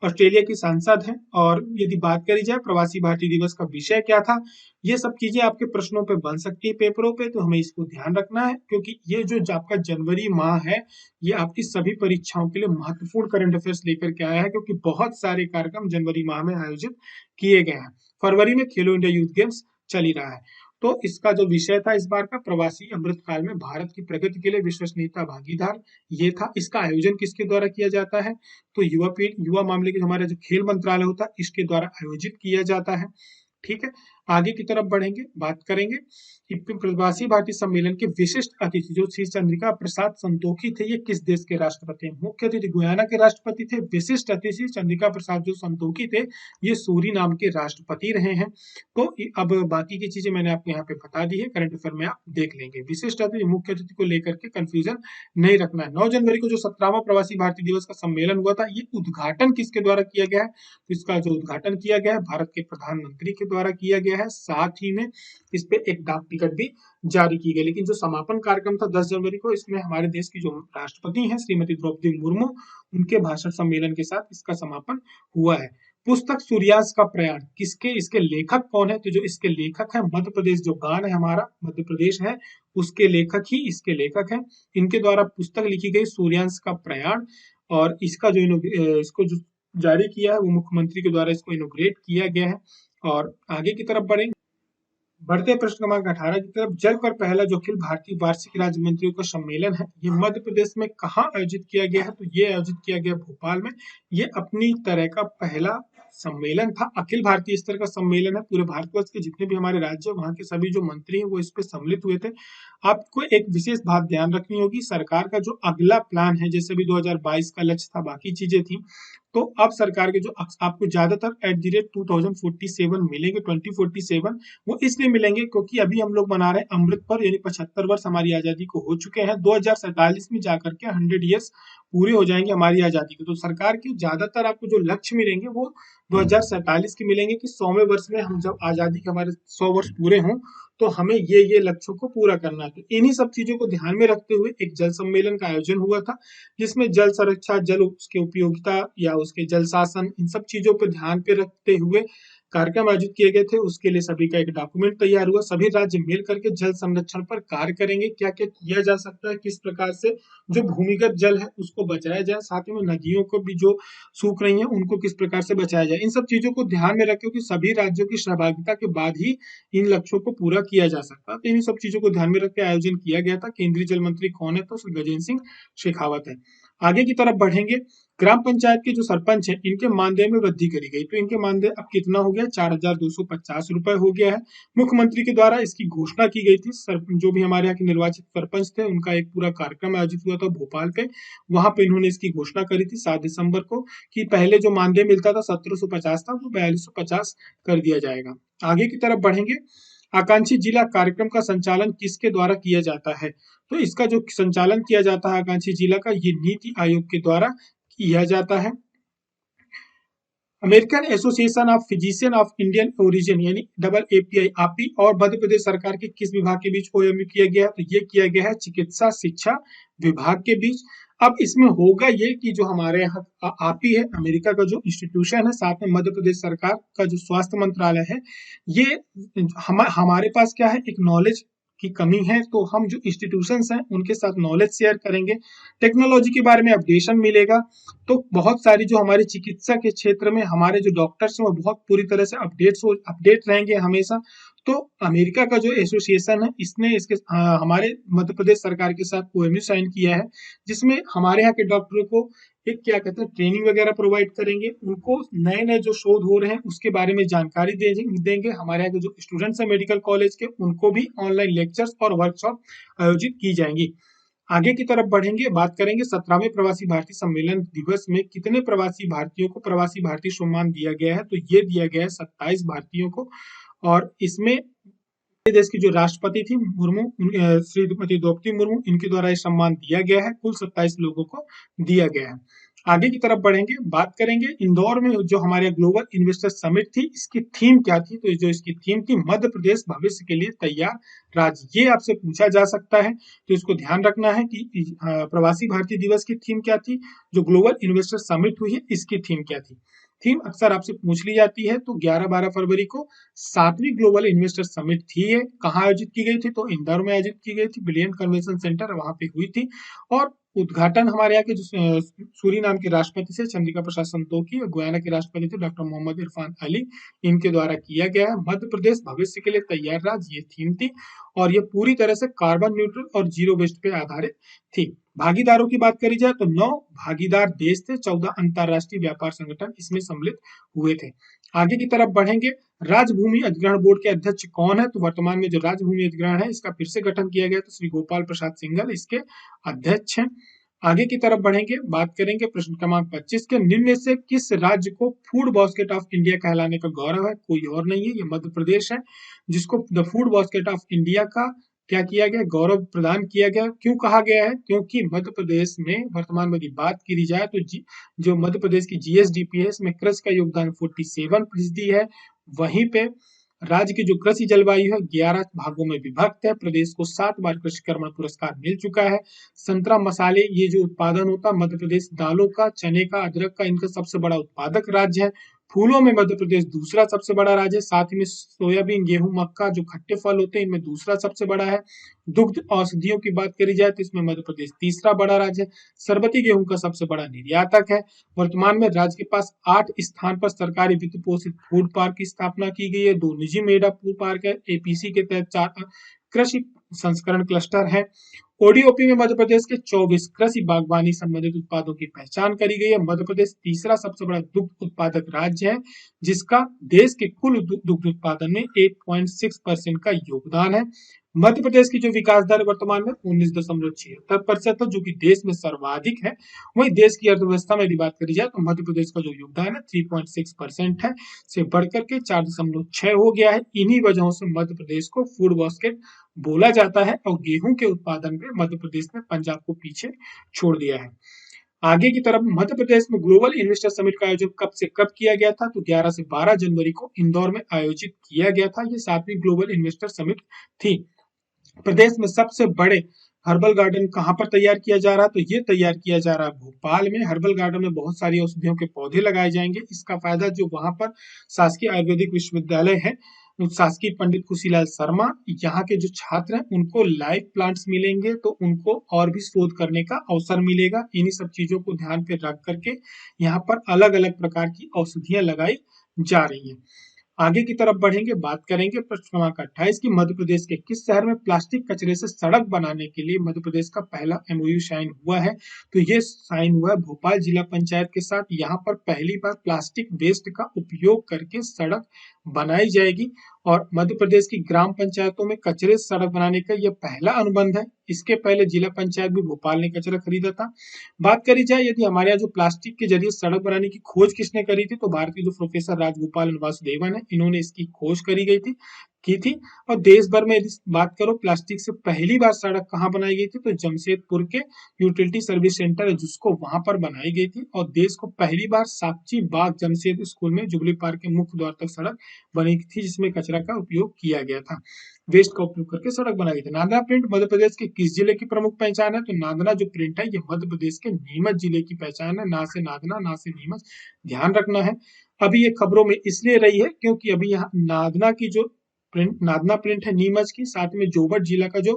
ऑस्ट्रेलिया की सांसद है। और यदि बात करी जाए प्रवासी भारतीय दिवस का विषय क्या था, ये सब चीजें आपके प्रश्नों पे बन सकती है पेपरों पे, तो हमें इसको ध्यान रखना है क्योंकि ये जो आपका जनवरी माह है ये आपकी सभी परीक्षाओं के लिए महत्वपूर्ण करंट अफेयर्स लेकर के आया है, क्योंकि बहुत सारे कार्यक्रम जनवरी माह में आयोजित किए गए हैं। फरवरी में खेलो इंडिया यूथ गेम्स चल ही रहा है। तो इसका जो विषय था इस बार का, प्रवासी अमृतकाल में भारत की प्रगति के लिए विश्वसनीयता भागीदार, ये था। इसका आयोजन किसके द्वारा किया जाता है? तो युवा मामले के हमारा जो खेल मंत्रालय होता है इसके द्वारा आयोजित किया जाता है। ठीक है, आगे की तरफ बढ़ेंगे, बात करेंगे कि प्रवासी भारतीय सम्मेलन के विशिष्ट अतिथि जो श्री चंद्रिका प्रसाद संतोखी थे, ये किस देश के राष्ट्रपति हैं? मुख्य अतिथि गुयाना के राष्ट्रपति थे। विशिष्ट अतिथि चंद्रिका प्रसाद जो संतोखी थे ये सूरीनाम के राष्ट्रपति रहे हैं। तो अब बाकी की चीजें मैंने आपको यहाँ पे बता दी है, करंट अफेयर में आप देख लेंगे। विशिष्ट अतिथि मुख्य अतिथि को लेकर के कंफ्यूजन नहीं रखना है। 9 जनवरी को जो 17वां प्रवासी भारतीय दिवस का सम्मेलन हुआ था, ये उद्घाटन किसके द्वारा किया गया है? तो इसका जो उद्घाटन किया गया है भारत के प्रधानमंत्री के द्वारा किया गया है। साथ ही में इस पे एक डाक टिकट भी जारी की गई। लेकिन जो समापन कार्यक्रम था 10 जनवरी को, इसमें हमारे देश की जो राष्ट्रपति हैं श्रीमती द्रौपदी मुर्मू, उनके भाषण सम्मेलन के साथ इसका समापन हुआ है। पुस्तक सूर्यास्त का प्रयाण इसके लेखक कौन है? तो जो इसके लेखक है मध्य प्रदेश, जो गान है हमारा मध्य प्रदेश है उसके लेखक ही इसके लेखक हैं। इनके द्वारा पुस्तक लिखी गई सूर्यास्त का प्रयाण, और इसका इसको जो जारी किया है वो मुख्यमंत्री के द्वारा इसको इनोग्रेट किया गया है। और आगे की तरफ बढ़ते प्रश्न क्रमांक 18 की तरफ, जल पर पहला जो अखिल भारतीय वार्षिक राज्य मंत्रियों का सम्मेलन है ये मध्य प्रदेश में कहाँ आयोजित किया गया है? तो ये आयोजित किया गया भोपाल में। ये अपनी तरह का पहला सम्मेलन था, अखिल भारतीय स्तर का सम्मेलन है। पूरे भारतवर्ष के जितने भी हमारे राज्य वहाँ के सभी जो मंत्री हैं वो इस पे सम्मिलित हुए थे। आपको एक विशेष बात ध्यान रखनी होगी, सरकार का जो अगला प्लान है, जैसे भी 2022 का लक्ष्य था, बाकी चीजें थी, तो अब सरकार के जो आपको ज्यादातर @2047 मिलेंगे, 2047 वो इसलिए मिलेंगे क्योंकि अभी हम लोग मना रहे हैं अमृत पर, यानी 75 वर्ष हमारी आजादी को हो चुके हैं। 2047 में जाकर के 100 ईयर्स पूरे हो जाएंगे हमारी आजादी के। तो सरकार के ज्यादातर आपको जो लक्ष्य मिलेंगे वो 2047 की मिलेंगे कि 100वें वर्ष में हम जब आजादी के हमारे 100 वर्ष पूरे हों तो हमें ये लक्ष्यों को पूरा करना है। तो इन्हीं सब चीजों को ध्यान में रखते हुए एक जल सम्मेलन का आयोजन हुआ था, जिसमें जल संरक्षण, जल उसके उपयोगिता या उसके जल शासन, इन सब चीजों पर ध्यान पे रखते हुए कार्यक्रम आयोजित किए गए थे। उसके लिए सभी का एक डॉक्यूमेंट तैयार हुआ। सभी राज्य मिल करके जल संरक्षण पर कार्य करेंगे, क्या क्या किया जा सकता है, किस प्रकार से जो भूमिगत जल है उसको बचाया जाए, साथ में नदियों को भी जो सूख रही हैं उनको किस प्रकार से बचाया जाए। इन सब चीजों को ध्यान में रखें कि सभी राज्यों की सहभागिता के बाद ही इन लक्ष्यों को पूरा किया जा सकता है। तो इन सब चीजों को ध्यान में रख के आयोजन किया गया था। केंद्रीय जल मंत्री कौन है? तो श्री गजेंद्र सिंह शेखावत है। आगे की तरफ बढ़ेंगे। ग्राम पंचायत के जो सरपंच हैं इनके मानदेय में वृद्धि करी गई। तो इनके मानदेय अब कितना हो गया? 4,250 रुपए हो गया है। मुख्यमंत्री के द्वारा इसकी घोषणा की गई थी। जो भी हमारे यहाँ के निर्वाचित सरपंच थे उनका एक पूरा कार्यक्रम आयोजित हुआ था भोपाल पे। वहां पे इन्होंने इसकी घोषणा करी थी 7 दिसंबर को कि पहले जो मानदेय मिलता था 1750 था, वो 4250 कर दिया जाएगा। आगे की तरफ बढ़ेंगे। आकांक्षी जिला कार्यक्रम का संचालन किसके द्वारा किया जाता है? तो इसका जो संचालन किया जाता है आकांक्षी जिला का, ये नीति आयोग के द्वारा किया जाता है। American association of physician of Indian origin यानी AAPI आपी और मध्य प्रदेश सरकार के किस विभाग के बीच OMU किया गया? तो ये किया गया है चिकित्सा शिक्षा विभाग के बीच। अब इसमें होगा ये कि जो हमारे यहाँ आपी है, अमेरिका का जो इंस्टीट्यूशन है, साथ में मध्य प्रदेश सरकार का जो स्वास्थ्य मंत्रालय है, ये हमारे पास क्या है, एक नॉलेज की कमी है। तो हम जो इंस्टीट्यूशंस हैं उनके साथ नॉलेज शेयर करेंगे, टेक्नोलॉजी के बारे में अपडेशन मिलेगा। तो बहुत सारी जो हमारी चिकित्सा के क्षेत्र में हमारे जो डॉक्टर्स हैं वो बहुत पूरी तरह से अपडेट रहेंगे हमेशा। तो अमेरिका का जो एसोसिएशन है इसने इसके हमारे मध्य प्रदेश सरकार के साथ OMU साइन किया है, जिसमें हमारे यहाँ के डॉक्टरों को एक क्या कहते हैं ट्रेनिंग वगैरह प्रोवाइड करेंगे। उनको नए नए जो शोध हो रहे हैं उसके बारे में जानकारी देंगे। हमारे यहाँ के जो स्टूडेंट्स हैं मेडिकल कॉलेज के, उनको भी ऑनलाइन लेक्चर्स और वर्कशॉप आयोजित की जाएंगी। आगे की तरफ बढ़ेंगे, बात करेंगे 17वें प्रवासी भारतीय सम्मेलन दिवस में कितने प्रवासी भारतीयों को प्रवासी भारतीय सम्मान दिया गया है? तो ये दिया गया है 27 भारतीयों को। और इसमें देश की जो राष्ट्रपति थी मुर्मू, श्रीमती द्रौपदी मुर्मू, इनके द्वारा ये सम्मान दिया गया है। कुल 27 लोगों को दिया गया है। आगे की तरफ बढ़ेंगे, बात करेंगे इंदौर में जो हमारे ग्लोबल इन्वेस्टर समिट थी, इसकी थीम क्या थी? तो जो इसकी थीम थी मध्य प्रदेश भविष्य के लिए तैयार राज्य। ये आपसे पूछा जा सकता है, तो इसको ध्यान रखना है कि प्रवासी भारतीय दिवस की थीम क्या थी, जो ग्लोबल इन्वेस्टर समिट हुई है इसकी थीम क्या थी। थीम अक्सर आपसे पूछ ली जाती है। तो 11-12 फरवरी को 7वीं ग्लोबल इन्वेस्टर समिट थी। ये कहाँ आयोजित की गई थी? तो इंदौर में आयोजित की गई थी, बिलियन कन्वेंशन सेंटर वहां पे हुई थी। और उद्घाटन हमारे यहाँ के जो सूरीनाम के राष्ट्रपति से चंद्रिका प्रसाद संतोखी और गुयाना के राष्ट्रपति थे डॉक्टर मोहम्मद इरफान अली, इनके द्वारा किया गया है। मध्य प्रदेश भविष्य के लिए तैयार राज्य, ये थीम थी। और ये पूरी तरह से कार्बन न्यूट्रल और जीरो वेस्ट पे आधारित थी। भागीदारों की बात करी जाए तो 9 भागीदार देश थे, 14 अंतरराष्ट्रीय व्यापार संगठन इसमें सम्मिलित हुए थे। आगे की तरफ बढ़ेंगे। राजभूमि अधिग्रहण बोर्ड के अध्यक्ष कौन है? तो वर्तमान में जो राजभूमि अधिग्रहण है इसका फिर से गठन किया गया, तो श्री गोपाल प्रसाद सिंघल इसके अध्यक्ष हैं। आगे की तरफ बढ़ेंगे, बात करेंगे प्रश्न क्रमांक 25 के, निम्न में से किस राज्य को फूड बास्केट ऑफ इंडिया कहलाने का गौरव है? कोई और नहीं है, ये मध्य प्रदेश है, जिसको the food basket of India का क्या किया गया, गौरव प्रदान किया गया। क्यों कहा गया है? क्योंकि मध्य प्रदेश में वर्तमान में बात की जाए तो जो मध्य प्रदेश की GSDP है इसमें कृषि का योगदान 47% है। वहीं पे राज्य की जो कृषि जलवायु है 11 भागों में विभक्त है। प्रदेश को 7 बार कृषि कर्मण पुरस्कार मिल चुका है। संतरा, मसाले, ये जो उत्पादन होता है मध्य प्रदेश दालों का, चने का, अदरक का, इनका सबसे बड़ा उत्पादक राज्य है। फूलों में मध्य प्रदेश दूसरा सबसे बड़ा राज्य है। साथ ही में सोयाबीन, गेहूं, मक्का जो खट्टे फल होते हैं इनमें दूसरा सबसे बड़ा है। दुग्ध औषधियों की बात करी जाए तो इसमें मध्य प्रदेश तीसरा बड़ा राज्य है। शरबती गेहूं का सबसे बड़ा निर्यातक है। वर्तमान में राज्य के पास 8 स्थान पर सरकारी वित्त पोषित फूड पार्क की स्थापना की गई है। 2 निजी मेगा फूड पार्क है। APC के तहत 4 कृषि संस्करण क्लस्टर है। ODOP में मध्य प्रदेश के 24 कृषि बागवानी संबंधित उत्पादों की पहचान करी गई है। मध्य प्रदेश तीसरा सबसे बड़ा दुग्ध उत्पादक राज्य है, जिसका देश के कुल दुग्ध उत्पादन में 8.6% का योगदान है। मध्य प्रदेश की जो विकास दर वर्तमान में 19.76% है, जो कि देश में सर्वाधिक है। वही देश की अर्थव्यवस्था में यदि बात करी जाए तो मध्य प्रदेश का जो योगदान है 3.6% है, से बढ़कर के 4.6 हो गया है। इन्हीं वजहों से मध्य प्रदेश को फूड बास्केट बोला जाता है और गेहूं के उत्पादन में मध्य प्रदेश ने पंजाब को पीछे छोड़ दिया है। आगे की तरफ मध्य प्रदेश में ग्लोबल इन्वेस्टर समिट का आयोजन कब से कब किया गया था? तो 11 से 12 जनवरी को इंदौर में आयोजित किया गया था। ये 7वीं ग्लोबल इन्वेस्टर समिट थी। प्रदेश में सबसे बड़े हर्बल गार्डन कहाँ पर तैयार किया जा रहा है? तो ये तैयार किया जा रहा है भोपाल में। हर्बल गार्डन में बहुत सारी औषधियों के पौधे लगाए जाएंगे। इसका फायदा जो वहां पर शासकीय आयुर्वेदिक विश्वविद्यालय है, शासकीय पंडित खुशीलाल शर्मा, यहाँ के जो छात्र हैं उनको लाइव प्लांट्स मिलेंगे, तो उनको और भी शोध करने का अवसर मिलेगा। इन्हीं सब चीजों को ध्यान पे रख करके यहाँ पर अलग अलग प्रकार की औषधियां लगाई जा रही हैं। आगे की तरफ बढ़ेंगे, बात करेंगे प्रश्न क्रमांक 28 की मध्य प्रदेश के किस शहर में प्लास्टिक कचरे से सड़क बनाने के लिए मध्य प्रदेश का पहला एमओयू साइन हुआ है? तो ये साइन हुआ है भोपाल जिला पंचायत के साथ। यहाँ पर पहली बार प्लास्टिक वेस्ट का उपयोग करके सड़क बनाई जाएगी और मध्य प्रदेश की ग्राम पंचायतों में कचरे से सड़क बनाने का यह पहला अनुबंध है। इसके पहले जिला पंचायत भी भोपाल ने कचरा खरीदा था। बात करी जाए यदि हमारे यहाँ जो प्लास्टिक के जरिए सड़क बनाने की खोज किसने करी थी, तो भारत के जो प्रोफेसर राजगोपाल वासुदेवन है, इन्होंने इसकी खोज करी गई थी की थी। और देश भर में यदि बात करो प्लास्टिक से पहली बार सड़क कहाँ बनाई गई थी, तो जमशेदपुर के यूटिलिटी सर्विस सेंटर है जिसको वहां पर बनाई गई थी। और देश को पहली बार साक्षी बाग जमशेद स्कूल में जुबली पार्क के मुख्य द्वार तक सड़क बनी थी, जिसमें कचरा का उपयोग किया गया था, वेस्ट का उपयोग करके सड़क बनाई गई थी। नांदना प्रिंट मध्य प्रदेश के किस जिले की प्रमुख पहचान है? तो नांदना जो प्रिंट है ये मध्य प्रदेश के नीमच जिले की पहचान है। ना से नांदना ना से नीमच, ध्यान रखना है। अभी ये खबरों में इसलिए रही है क्योंकि अभी यहाँ नांदना की जो प्रिंट, नादना प्रिंट है नीमच की, साथ में जोबट जिला का जो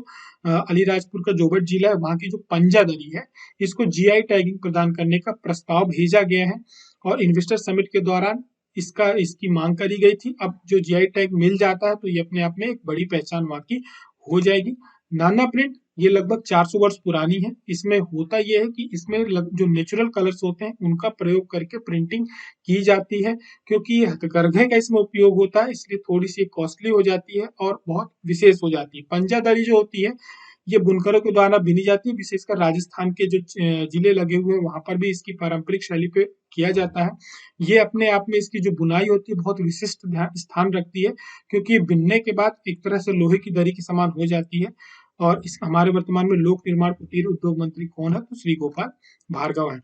अलीराजपुर का जोबट जिला है, वहां की जो पंजादरी है, इसको जीआई टैगिंग प्रदान करने का प्रस्ताव भेजा गया है और इन्वेस्टर समिट के दौरान इसकी मांग करी गई थी। अब जो जीआई टैग मिल जाता है तो ये अपने आप में एक बड़ी पहचान वहां की हो जाएगी। नाना प्रिंट ये लगभग 400 वर्ष पुरानी है। इसमें होता यह है कि इसमें जो नेचुरल कलर्स होते हैं उनका प्रयोग करके प्रिंटिंग की जाती है। क्योंकि ये हथकरघे का इसमें उपयोग होता है, इसलिए थोड़ी सी कॉस्टली हो जाती है और बहुत विशेष हो जाती है। पंजादरी जो होती है ये बुनकरों के द्वारा बिनी जाती है, विशेषकर राजस्थान के जो जिले लगे हुए हैं वहां पर भी इसकी पारंपरिक शैली पे किया जाता है। ये अपने आप में इसकी जो बुनाई होती है बहुत विशिष्ट स्थान रखती है, क्योंकि ये बिनने के बाद एक तरह से लोहे की दरी के समान हो जाती है। और इस हमारे वर्तमान में लोक निर्माण कुटीर उद्योग मंत्री कौन है? तो श्री गोपाल भार्गव है।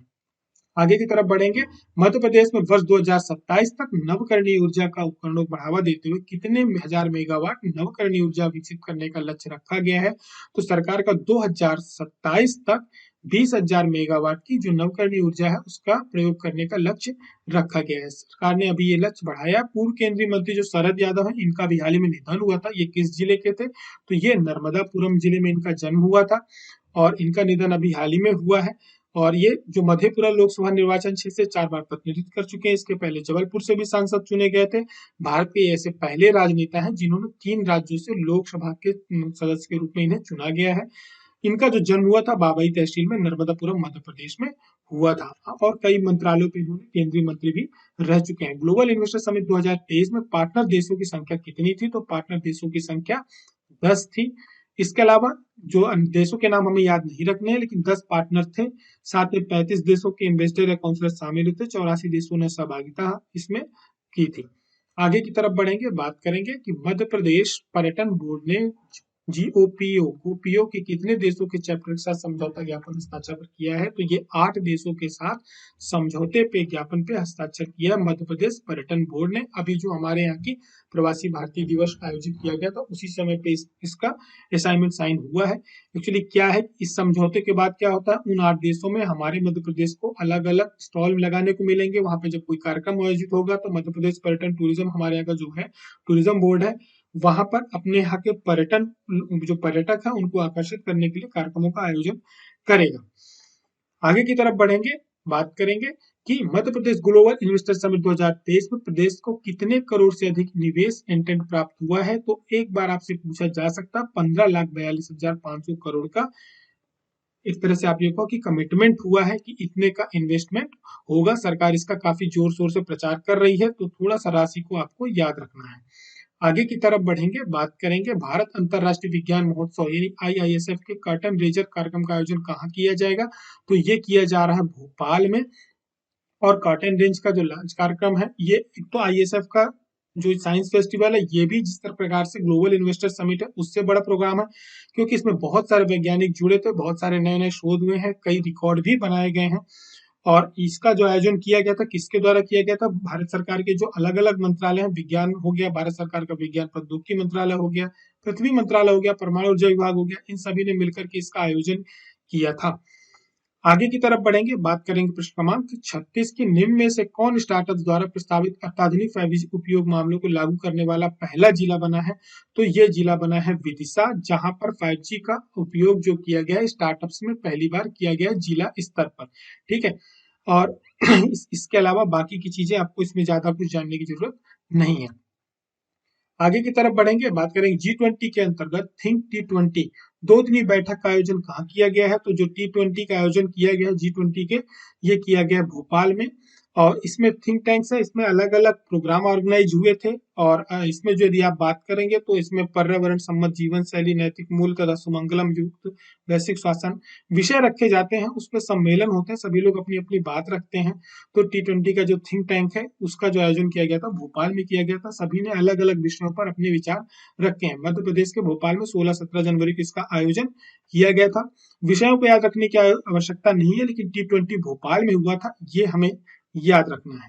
आगे की तरफ बढ़ेंगे, मध्य प्रदेश में वर्ष 2027 तक नवकरणीय ऊर्जा का उपकरणों को बढ़ावा देते हुए कितने हजार मेगावाट नवकरणीय ऊर्जा विकसित करने का लक्ष्य रखा गया है? तो सरकार का 2027 तक 20,000 मेगावाट की जो नवकरणीय ऊर्जा है उसका प्रयोग करने का लक्ष्य रखा गया है। सरकार ने अभी ये लक्ष्य बढ़ाया। पूर्व केंद्रीय मंत्री जो शरद यादव है, इनका भी हाल ही में निधन हुआ था। ये किस जिले के थे? तो ये नर्मदापुरम जिले में इनका जन्म हुआ था और इनका निधन अभी हाल ही में हुआ है। और ये जो मधेपुरा लोकसभा निर्वाचन क्षेत्र से 4 बार प्रतिनिधित्व कर चुके हैं। इसके पहले जबलपुर से भी सांसद चुने गए थे। भारत के ऐसे पहले राजनेता हैं जिन्होंने 3 राज्यों से लोकसभा के सदस्य के रूप में इन्हें चुना गया है। इनका जो जन्म हुआ था बाबई तहसील में, नर्मदापुरम मध्य प्रदेश में हुआ था और कई मंत्रालयों पे इन्होंने केंद्रीय मंत्री भी रह चुके हैं। ग्लोबल इन्वेस्टर समिट 2023 में पार्टनर देशों की संख्या कितनी थी? तो पार्टनर देशों की संख्या 10 थी। इसके अलावा जो देशों के नाम हमें याद नहीं रखने हैं, लेकिन 10 पार्टनर थे। साथ में 35 देशों के इन्वेस्टर या काउंसलर शामिल थे। 84 देशों ने सहभागिता इसमें की थी। आगे की तरफ बढ़ेंगे, बात करेंगे कि मध्य प्रदेश पर्यटन बोर्ड ने जीओपीओ के कितने देशों के चैप्टर के साथ समझौता ज्ञापन हस्ताक्षर किया है? तो ये 8 देशों के साथ समझौते पे ज्ञापन पे हस्ताक्षर किया मध्य प्रदेश पर्यटन बोर्ड ने। अभी जो हमारे यहाँ की प्रवासी भारतीय दिवस आयोजित किया गया था उसी समय पे इसका असाइनमेंट साइन हुआ है। एक्चुअली क्या है, इस समझौते के बाद क्या होता है, उन 8 देशों में हमारे मध्य प्रदेश को अलग अलग स्टॉल लगाने को मिलेंगे। वहां पे जब कोई कार्यक्रम आयोजित होगा तो मध्य प्रदेश पर्यटन टूरिज्म हमारे यहाँ का जो है टूरिज्म बोर्ड है, वहां पर अपने यहाँ के पर्यटन जो पर्यटक है उनको आकर्षित करने के लिए कार्यक्रमों का आयोजन करेगा। आगे की तरफ बढ़ेंगे, बात करेंगे कि Madhya Pradesh global investor summit 2023 में प्रदेश को कितने करोड़ से अधिक निवेश इंटेंट प्राप्त हुआ है? तो एक बार आपसे पूछा जा सकता 15,42,500 करोड़ का एक तरह से आप ये कहो कि कमिटमेंट हुआ है कि इतने का इन्वेस्टमेंट होगा। सरकार इसका काफी जोर शोर से प्रचार कर रही है, तो थोड़ा सा राशि को आपको याद रखना है। आगे की तरफ बढ़ेंगे, बात करेंगे भारत अंतरराष्ट्रीय विज्ञान महोत्सव यानी आईआईएसएफ के कर्टन रेजर कार्यक्रम का आयोजन कहाँ किया जाएगा? तो ये किया जा रहा है भोपाल में। और कर्टन रेंज का जो लॉन्च कार्यक्रम है, ये एक तो आईएसएफ का जो साइंस फेस्टिवल है, ये भी जिस तरह प्रकार से ग्लोबल इन्वेस्टर समिट है उससे बड़ा प्रोग्राम है, क्योंकि इसमें बहुत सारे वैज्ञानिक जुड़े थे, बहुत सारे नए नए शोध हुए हैं, कई रिकॉर्ड भी बनाए गए हैं। और इसका जो आयोजन किया गया था किसके द्वारा किया गया था? भारत सरकार के जो अलग अलग मंत्रालय हैं, विज्ञान हो गया, भारत सरकार का विज्ञान प्रौद्योगिकी मंत्रालय हो गया, पृथ्वी मंत्रालय हो गया, परमाणु ऊर्जा विभाग हो गया, इन सभी ने मिलकर के इसका आयोजन किया था। आगे की तरफ बढ़ेंगे, बात करेंगे प्रश्न क्रमांक 36 की, निम्न में से कौन स्टार्टअप द्वारा प्रस्तावित अत्याधुनिक 5G उपयोग मामलों को लागू करने वाला पहला जिला बना है? तो ये जिला बना है विदिशा, जहां पर 5G का उपयोग जो किया गया है स्टार्टअप्स में पहली बार किया गया है जिला स्तर पर। ठीक है, और इसके अलावा बाकी की चीजें आपको इसमें ज्यादा कुछ जानने की जरूरत नहीं है। आगे की तरफ बढ़ेंगे, बात करेंगे G20 के अंतर्गत थिंक T20 दो दिनी बैठक का आयोजन कहाँ किया गया है? तो जो T20 का आयोजन किया गया है G20 के, ये किया गया है भोपाल में। और इसमें थिंक टैंक्स है, इसमें अलग अलग प्रोग्राम ऑर्गेनाइज हुए थे। और इसमें जो यदि आप बात करेंगे तो इसमें पर्यावरण सम्मत जीवन शैली, नैतिक मूल्य तथा सुमंगलम युक्त वैश्विक शासन विषय रखे जाते हैं, उसमें सम्मेलन होते हैं, सभी लोग अपनी अपनी बात रखते हैं। तो T20 का जो थिंक टैंक है उसका जो आयोजन किया गया था भोपाल में किया गया था, सभी ने अलग अलग विषयों पर अपने विचार रखे हैं। मध्य प्रदेश के भोपाल में 16-17 जनवरी को इसका आयोजन किया गया था। विषयों को याद रखने की आवश्यकता नहीं है, लेकिन T20 भोपाल में हुआ था, ये हमें याद रखना है।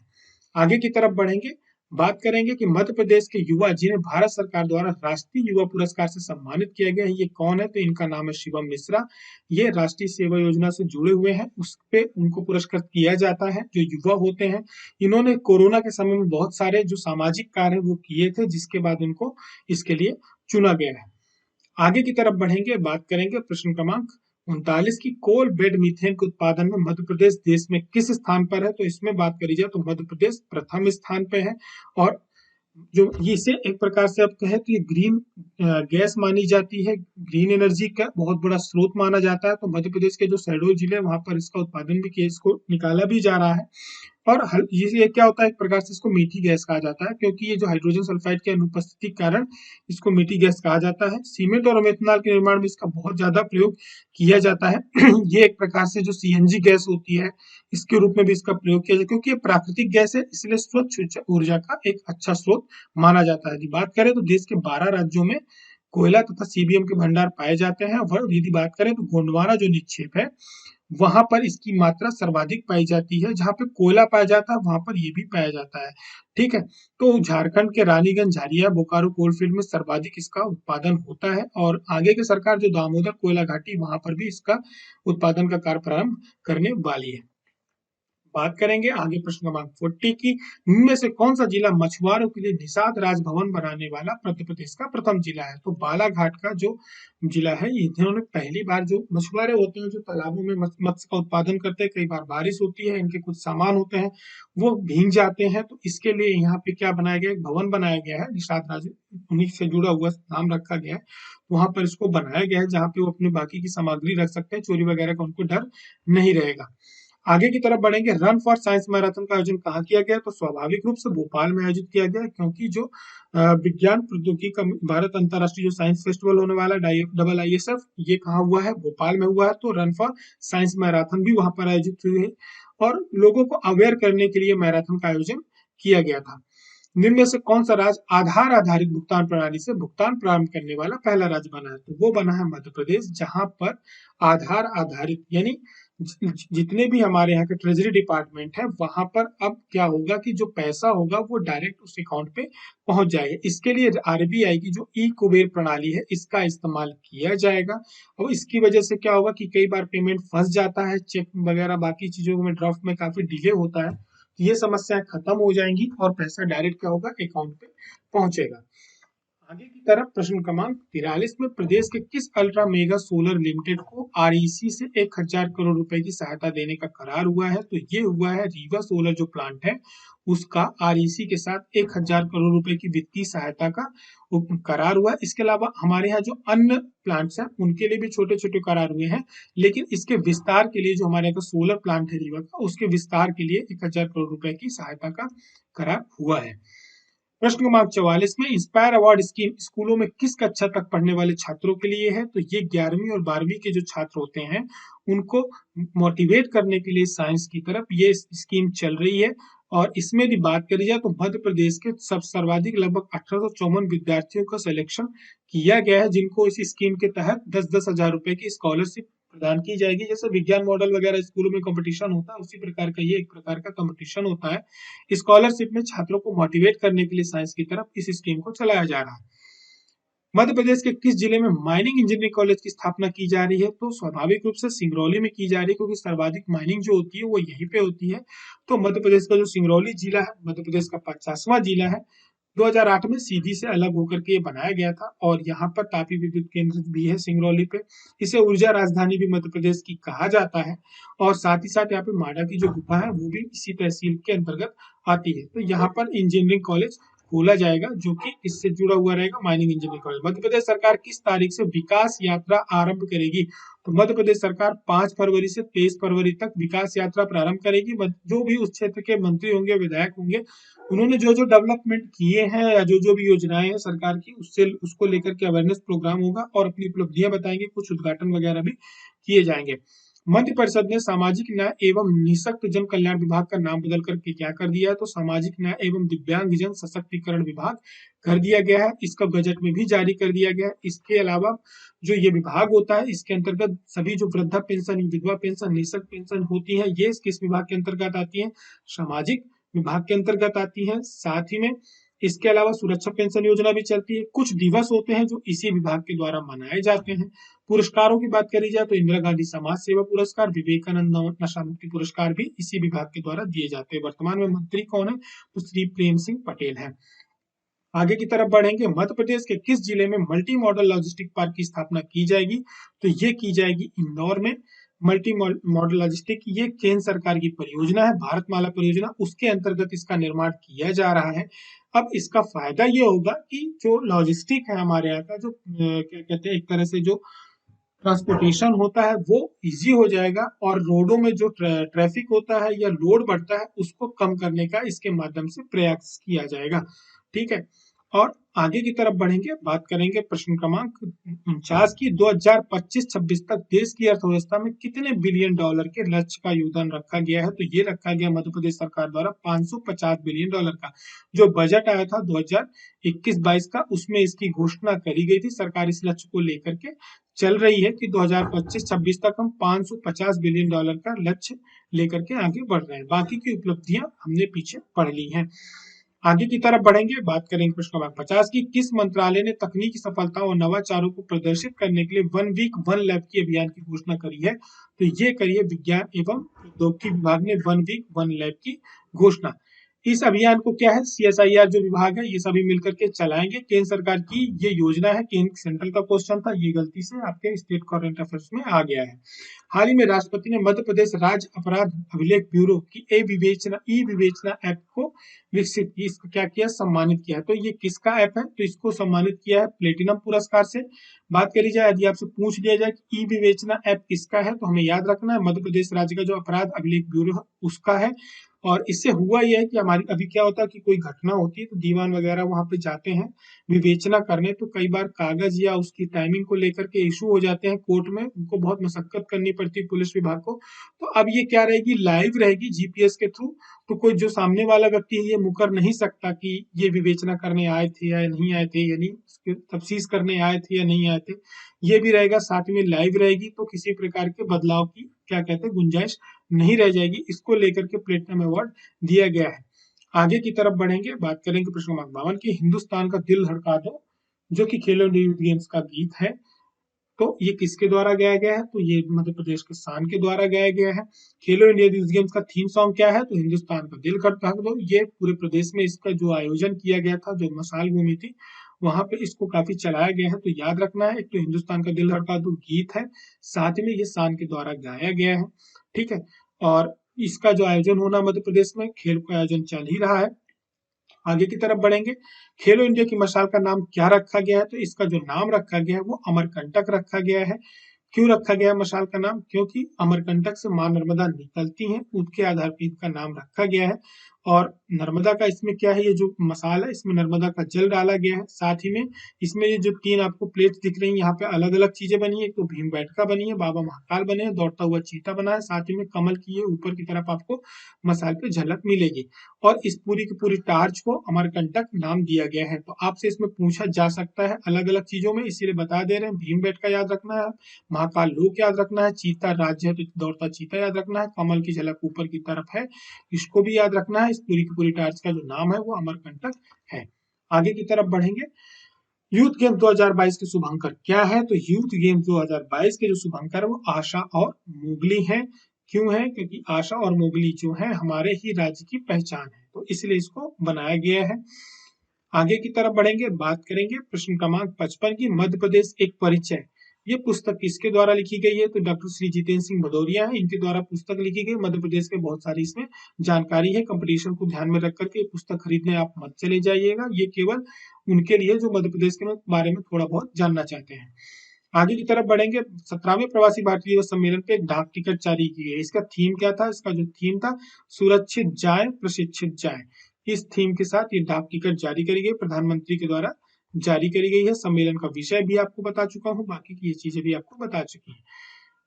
आगे की तरफ बढ़ेंगे, बात करेंगे कि मध्य प्रदेश के युवा जिन्हें भारत सरकार द्वारा राष्ट्रीय युवा पुरस्कार से सम्मानित किया गया है, ये कौन है? तो इनका नाम है शिवम मिश्रा। ये राष्ट्रीय सेवा योजना से जुड़े हुए हैं, उस पे उनको पुरस्कृत किया जाता है जो युवा होते हैं। इन्होंने कोरोना के समय में बहुत सारे जो सामाजिक कार्य वो किए थे, जिसके बाद उनको इसके लिए चुना गया है। आगे की तरफ बढ़ेंगे, बात करेंगे प्रश्न क्रमांक 39 की, कोल बेड मीथेन के उत्पादन में मध्य प्रदेश देश में किस स्थान पर है? तो इसमें बात करी जाए तो मध्य प्रदेश प्रथम स्थान पे है। और जो इसे एक प्रकार से आप कहें तो ये ग्रीन गैस मानी जाती है, ग्रीन एनर्जी का बहुत बड़ा स्रोत माना जाता है। तो मध्य प्रदेश के जो शहडोल जिले वहां पर इसका उत्पादन भी किया, इसको निकाला भी जा रहा है। और ये क्या होता है, एक प्रकार से इसको मीठी गैस कहा जाता है, क्योंकि ये जो हाइड्रोजन सल्फाइड की अनुपस्थिति के कारण इसको मीठी गैस कहा जाता है। सीमेंट और मेथनॉल के निर्माण में इसका बहुत ज्यादा प्रयोग किया जाता है। ये एक प्रकार से जो सीएनजी गैस होती है, इसके रूप में भी इसका प्रयोग किया जाता है, क्योंकि ये प्राकृतिक गैस है, इसलिए स्वच्छ ऊर्जा का एक अच्छा स्रोत माना जाता है। यदि बात करें तो देश के 12 राज्यों में कोयला तथा सीबीएम के भंडार पाए जाते हैं। और यदि बात करें तो गोंडवाना जो निक्षेप है, वहां पर इसकी मात्रा सर्वाधिक पाई जाती है। जहां पे कोयला पाया जाता है वहां पर ये भी पाया जाता है। ठीक है, तो झारखंड के रानीगंज, झारिया, बोकारो कोलफील्ड में सर्वाधिक इसका उत्पादन होता है। और आगे की सरकार जो दामोदर कोयला घाटी, वहां पर भी इसका उत्पादन का कार्य प्रारंभ करने वाली है। बात करेंगे आगे प्रश्न क्रमांक 40 की, इनमें से कौन सा जिला मछुआरों के लिए निषाद राजभवन बनाने वाला मध्य प्रदेश का प्रथम जिला है? तो बालाघाट का जो जिला है, इन्होंने पहली बार, जो मछुआरे होते हैं जो तालाबों में मत्स्य का उत्पादन करते हैं, कई बार बारिश होती है, इनके कुछ सामान होते हैं वो भीग जाते हैं, तो इसके लिए यहाँ पे क्या बनाया गया, एक भवन बनाया गया है, निषाद राज उन्हीं से जुड़ा हुआ नाम रखा गया है। वहां पर इसको बनाया गया है जहाँ पे वो अपनी बाकी की सामग्री रख सकते हैं, चोरी वगैरह का उनको डर नहीं रहेगा। आगे की तरफ बढ़ेंगे, रन फॉर साइंस मैराथन का आयोजन कहाँ किया गया? तो स्वाभाविक रूप से भोपाल में आयोजित किया गया, क्योंकि जो विज्ञान प्रौद्योगिकी का भारत अंतर्राष्ट्रीय जो साइंस फेस्टिवल होने वाला है, IISF, ये कहाँ हुआ है? भोपाल में हुआ है। तो रन फॉर साइंस मैराथन भी वहां पर आयोजित हुई है और लोगों को अवेयर करने के लिए मैराथन का आयोजन किया गया था। निम्न में से कौन सा राज्य आधार आधारित भुगतान प्रणाली से भुगतान प्रारंभ करने वाला पहला राज्य बना है? तो वो बना है मध्य प्रदेश, जहां पर आधार आधारित यानी जितने भी हमारे यहाँ के ट्रेजरी डिपार्टमेंट है, वहां पर अब क्या होगा कि जो पैसा होगा वो डायरेक्ट उस अकाउंट पे पहुंच जाएगा। इसके लिए आरबीआई की जो ई कुबेर प्रणाली है, इसका इस्तेमाल किया जाएगा। और इसकी वजह से क्या होगा कि कई बार पेमेंट फंस जाता है, चेक वगैरह बाकी चीजों में ड्राफ्ट में काफी डिले होता है, ये समस्याएं खत्म हो जाएंगी और पैसा डायरेक्ट क्या होगा, अकाउंट पे पहुंचेगा। आगे की तरफ प्रश्न क्रमांक 43 में, प्रदेश के किस अल्ट्रा मेगा सोलर लिमिटेड को आरईसी से 1000 करोड़ रुपए की सहायता देने का करार हुआ है? तो ये हुआ है रीवा सोलर जो प्लांट है, उसका आरईसी के साथ 1000 करोड़ रुपए की वित्तीय सहायता का करार हुआ है। इसके अलावा हमारे यहाँ जो अन्य प्लांट्स हैं उनके लिए भी छोटे छोटे करार हुए हैं, लेकिन इसके विस्तार के लिए जो हमारे यहाँ का सोलर प्लांट है रीवा का, उसके विस्तार के लिए 1000 करोड़ रुपए की सहायता का करार हुआ है। प्रश्न क्रमांक 44 में, इंस्पायर अवार्ड स्कीम स्कूलों में किस कक्षा तक पढ़ने वाले छात्रों के लिए है? तो ये 11वीं और 12वीं के जो छात्र होते हैं उनको मोटिवेट करने के लिए साइंस की तरफ ये स्कीम चल रही है। और इसमें यदि बात करी जाए तो मध्य प्रदेश के सर्वाधिक लगभग 1854 विद्यार्थियों का सिलेक्शन किया गया है, जिनको इस स्कीम के तहत 10-10 हजार रुपए की स्कॉलरशिप प्रदान की जाएगी। जैसे विज्ञान मॉडल वगैरह स्कूलों में कंपटीशन होता है, उसी प्रकार का ये एक प्रकार का कंपटीशन होता है। स्कॉलरशिप में छात्रों को मोटिवेट करने के लिए साइंस की तरफ इस स्कीम को चलाया जा रहा है। मध्य प्रदेश के किस जिले में माइनिंग इंजीनियरिंग कॉलेज की स्थापना की जा रही है? तो स्वाभाविक रूप से सिंगरौली में की जा रही है, क्योंकि सर्वाधिक माइनिंग जो होती है वो यहीं पे होती है। तो मध्य प्रदेश का जो सिंगरौली जिला है, मध्य प्रदेश का 50वां जिला है। 2008 में सीधी से अलग होकर के ये बनाया गया था, और यहाँ पर तापी विद्युत केंद्र भी है सिंगरौली पे। इसे ऊर्जा राजधानी भी मध्य प्रदेश की कहा जाता है। और साथ ही साथ यहाँ पे माडा की जो गुफा है वो भी इसी तहसील के अंतर्गत आती है। तो यहाँ पर इंजीनियरिंग कॉलेज खोला जाएगा, जो कि इससे जुड़ा हुआ रहेगा, mining engineering college. Madhya Pradesh सरकार किस तारीख से विकास यात्रा आरंभ करेगी? तो मध्य प्रदेश सरकार 5 फरवरी से 23 फरवरी तक विकास यात्रा प्रारंभ करेगी। जो भी उस क्षेत्र के मंत्री होंगे, विधायक होंगे, उन्होंने जो जो डेवलपमेंट किए हैं या जो जो भी योजनाएं हैं सरकार की, उससे उसको लेकर के अवेयरनेस प्रोग्राम होगा और अपनी उपलब्धियां बताएंगे, कुछ उद्घाटन वगैरह भी किए जाएंगे। मंत्रि परिषद ने सामाजिक न्याय एवं निःशक्त जन कल्याण विभाग का नाम बदल करके क्या कर दिया है? तो सामाजिक न्याय एवं दिव्यांगजन सशक्तिकरण विभाग कर दिया गया है। इसका बजट में भी जारी कर दिया गया है। इसके अलावा जो ये विभाग होता है, इसके अंतर्गत सभी जो वृद्धा पेंशन, विधवा पेंशन, निःशक्त पेंशन होती है, ये किस विभाग के अंतर्गत आती है? सामाजिक विभाग के अंतर्गत आती है। साथ ही में इसके अलावा सुरक्षा पेंशन योजना भी चलती है। कुछ दिवस होते हैं जो इसी विभाग के द्वारा मनाए जाते हैं। पुरस्कारों की बात करी जाए तो इंदिरा गांधी समाज सेवा पुरस्कार, विवेकानंद नशा मुक्ति पुरस्कार भी इसी विभाग के द्वारा दिए जाते हैं। वर्तमान में मंत्री कौन है? तो श्री प्रेम सिंह पटेल है। आगे की तरफ बढ़ेंगे। मध्य प्रदेश के किस जिले में मल्टी मॉडल लॉजिस्टिक पार्क की स्थापना की जाएगी? तो ये की जाएगी इंदौर में। मल्टी मॉडल लॉजिस्टिक ये केंद्र सरकार की परियोजना है, भारतमाला परियोजना, उसके अंतर्गत इसका निर्माण किया जा रहा है। अब इसका फायदा ये होगा कि जो लॉजिस्टिक है हमारे यहाँ का, जो क्या कहते हैं, एक तरह से जो ट्रांसपोर्टेशन होता है वो इजी हो जाएगा, और रोडों में जो ट्रैफिक होता है या लोड बढ़ता है उसको कम करने का इसके माध्यम से प्रयास किया जाएगा। ठीक है। और आगे की तरफ बढ़ेंगे, बात करेंगे प्रश्न क्रमांक 49 की। 2025-26 तक देश की अर्थव्यवस्था में कितने बिलियन डॉलर के लक्ष्य का योगदान रखा गया है? तो ये रखा गया मध्य प्रदेश सरकार द्वारा 550 बिलियन डॉलर का। जो बजट आया था 2021-22 का, उसमें इसकी घोषणा करी गई थी। सरकार इस लक्ष्य को लेकर के चल रही है कि 2025-26 तक हम 550 बिलियन डॉलर का लक्ष्य लेकर के आगे बढ़ रहे हैं। बाकी की उपलब्धियां हमने पीछे पढ़ ली हैं। आगे की तरफ बढ़ेंगे, बात करेंगे प्रश्न नंबर 50 की। किस मंत्रालय ने तकनीकी सफलता और नवाचारों को प्रदर्शित करने के लिए 1 वीक 1 लैब की अभियान की घोषणा करी है? तो ये करी है विज्ञान एवं प्रौद्योगिकी विभाग ने 1 वीक 1 लैब की घोषणा। इस अभियान को क्या है, सीएसआईआर जो विभाग है ये सभी मिलकर के चलाएंगे। केंद्र सरकार की ये योजना है। केंद्र सेंट्रल का क्वेश्चन था, ये गलती से आपके स्टेट करंट अफेयर्स में आ गया है। हाल ही में राष्ट्रपति ने मध्य प्रदेश राज्य अपराध अभिलेख ब्यूरो की ई विवेचना ऐप को विकसित की, इसको क्या किया, सम्मानित किया है। तो ये किसका ऐप है? तो इसको सम्मानित किया है प्लेटिनम पुरस्कार से। बात करी जाए, यदि आपसे पूछ लिया जाए कि ई विवेचना ऐप किसका है, तो हमें याद रखना है मध्य प्रदेश राज्य का जो अपराध अभिलेख ब्यूरो है उसका है। और इससे हुआ यह है कि हमारी अभी क्या होता है कि कोई घटना होती है तो दीवान वगैरह वहां पे जाते हैं विवेचना करने, तो कई बार कागज या उसकी टाइमिंग को लेकर के इशू हो जाते हैं कोर्ट में, उनको बहुत मशक्कत करनी पड़ती है पुलिस विभाग को। तो अब ये क्या रहेगी, लाइव रहेगी जीपीएस के थ्रू। तो कोई जो सामने वाला व्यक्ति है ये मुकर नहीं सकता कि ये विवेचना करने आए थे या नहीं आए थे, यानी तफ्तीश करने आए थे या नहीं आए थे। ये भी रहेगा, साथ में लाइव रहेगी, तो किसी प्रकार के बदलाव की क्या कहते हैं गुंजाइश नहीं रह जाएगी। इसको लेकर के प्लेटिनम अवार्ड दिया गया है। आगे की तरफ बढ़ेंगे, बात करेंगे प्रश्न नंबर 52 की। हिंदुस्तान का दिल धड़का दो, जो कि खेलो इंडिया यूथ गेम्स का गीत है, तो ये किसके द्वारा गाया गया है? तो ये मध्य प्रदेश के शान के द्वारा गाया गया है। खेलो इंडिया यूथ गेम्स का थीम सॉन्ग क्या है? तो हिंदुस्तान का दिल धड़का दो। ये पूरे प्रदेश में इसका जो आयोजन किया गया था, जो मसाल भूमि थी वहां पे इसको काफी चलाया गया है। तो याद रखना है, एक तो हिंदुस्तान का दिल धड़का दो गीत है, साथ में ये शान के द्वारा गाया गया है। ठीक है। और इसका जो आयोजन होना मध्य प्रदेश में, खेल का आयोजन चल ही रहा है। आगे की तरफ बढ़ेंगे। खेलो इंडिया की मशाल का नाम क्या रखा गया है? तो इसका जो नाम रखा गया है वो अमरकंटक रखा गया है। क्यों रखा गया है मशाल का नाम? क्योंकि अमरकंटक से मां नर्मदा निकलती हैं, उसके आधार पर इसका नाम रखा गया है। और नर्मदा का इसमें क्या है, ये जो मसाल है इसमें नर्मदा का जल डाला गया है। साथ ही में इसमें ये जो 3 आपको प्लेट्स दिख रही हैं, यहाँ पे अलग अलग चीजें बनी है। एक तो भीम बैठका बनी है, बाबा महाकाल बने हैं, दौड़ता हुआ चीता बना है, साथ ही में कमल की ये ऊपर की तरफ आपको मसाल पे झलक मिलेगी। और इस पूरी की पूरी टार्च को अमरकंटक नाम दिया गया है। तो आपसे इसमें पूछा जा सकता है अलग अलग चीजों में, इसीलिए बता दे रहे हैं। भीमबेटका याद रखना है, महाकाल लोक याद रखना है, चीता राज्य है तो दौड़ता चीता याद रखना है, कमल की झलक ऊपर की तरफ है, इसको भी याद रखना है। इस पूरी की पूरी टार्च का जो नाम है वो अमरकंटक है। आगे की तरफ बढ़ेंगे। यूथ गेम 2022 के शुभंकर क्या है? तो यूथ गेम 2022 के जो शुभंकर है वो आशा और मोगली हैं। क्यों है? क्योंकि आशा और मोगली जो है हमारे ही राज्य की पहचान है, तो इसलिए इसको बनाया गया है। आगे की तरफ बढ़ेंगे, बात करेंगे प्रश्न क्रमांक 55 की, मध्य प्रदेश एक परिचय। ये पुस्तक किसके द्वारा लिखी गई है? तो डॉक्टर श्री जितेंद्र सिंह भदौरिया है, इनके द्वारा पुस्तक लिखी गई। मध्य प्रदेश के बहुत सारी इसमें जानकारी है। कंपटीशन को ध्यान में रख करके पुस्तक खरीदने आप मत चले जाइएगा, ये केवल उनके लिए जो मध्य प्रदेश के बारे में थोड़ा बहुत जानना चाहते हैं। आगे की तरफ बढ़ेंगे। 17वें प्रवासी भारतीय दिवस सम्मेलन पे एक डाक टिकट जारी की गई। इसका थीम क्या था? इसका जो थीम था, सुरक्षित जाए प्रशिक्षित जाए। इस थीम के साथ ये डाक टिकट जारी करी गई, प्रधानमंत्री के द्वारा जारी करी गई है। सम्मेलन का विषय भी आपको बता चुका हूँ, बाकी की ये चीजें भी आपको बता चुकी हैं।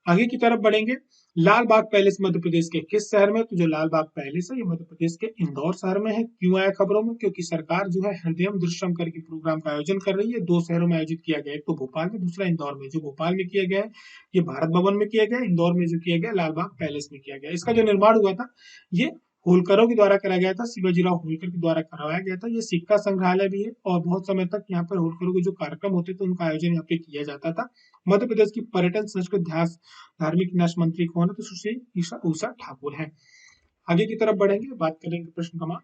आगे की तरफ बढ़ेंगे। लाल बाग पैलेस मध्य प्रदेश के किस शहर में? तो जो लाल बाग पैलेस है ये मध्य प्रदेश के इंदौर शहर में है। क्यों आया खबरों में? क्योंकि सरकार जो है हृदयम दृश्यम करके प्रोग्राम का आयोजन कर रही है। 2 शहरों में आयोजित किया गया है, एक तो भोपाल में, दूसरा इंदौर में। जो भोपाल में किया गया है ये भारत भवन में किया गया, इंदौर में जो किया गया लाल बाग पैलेस में किया गया। इसका जो निर्माण हुआ था ये होलकरों के द्वारा कराया गया था, शिवाजीराव होलकर के द्वारा करवाया गया था। ये सिक्का संग्रहालय भी है और बहुत समय तक यहाँ पर होलकरों के जो कार्यक्रम होते थे उनका आयोजन यहाँ पे किया जाता था। मध्य प्रदेश की पर्यटन संस्कृति धार्मिक न्यास मंत्री कौन है? तो सुश्री उषा ठाकुर है। आगे की तरफ बढ़ेंगे, बात करेंगे प्रश्न क्रमांक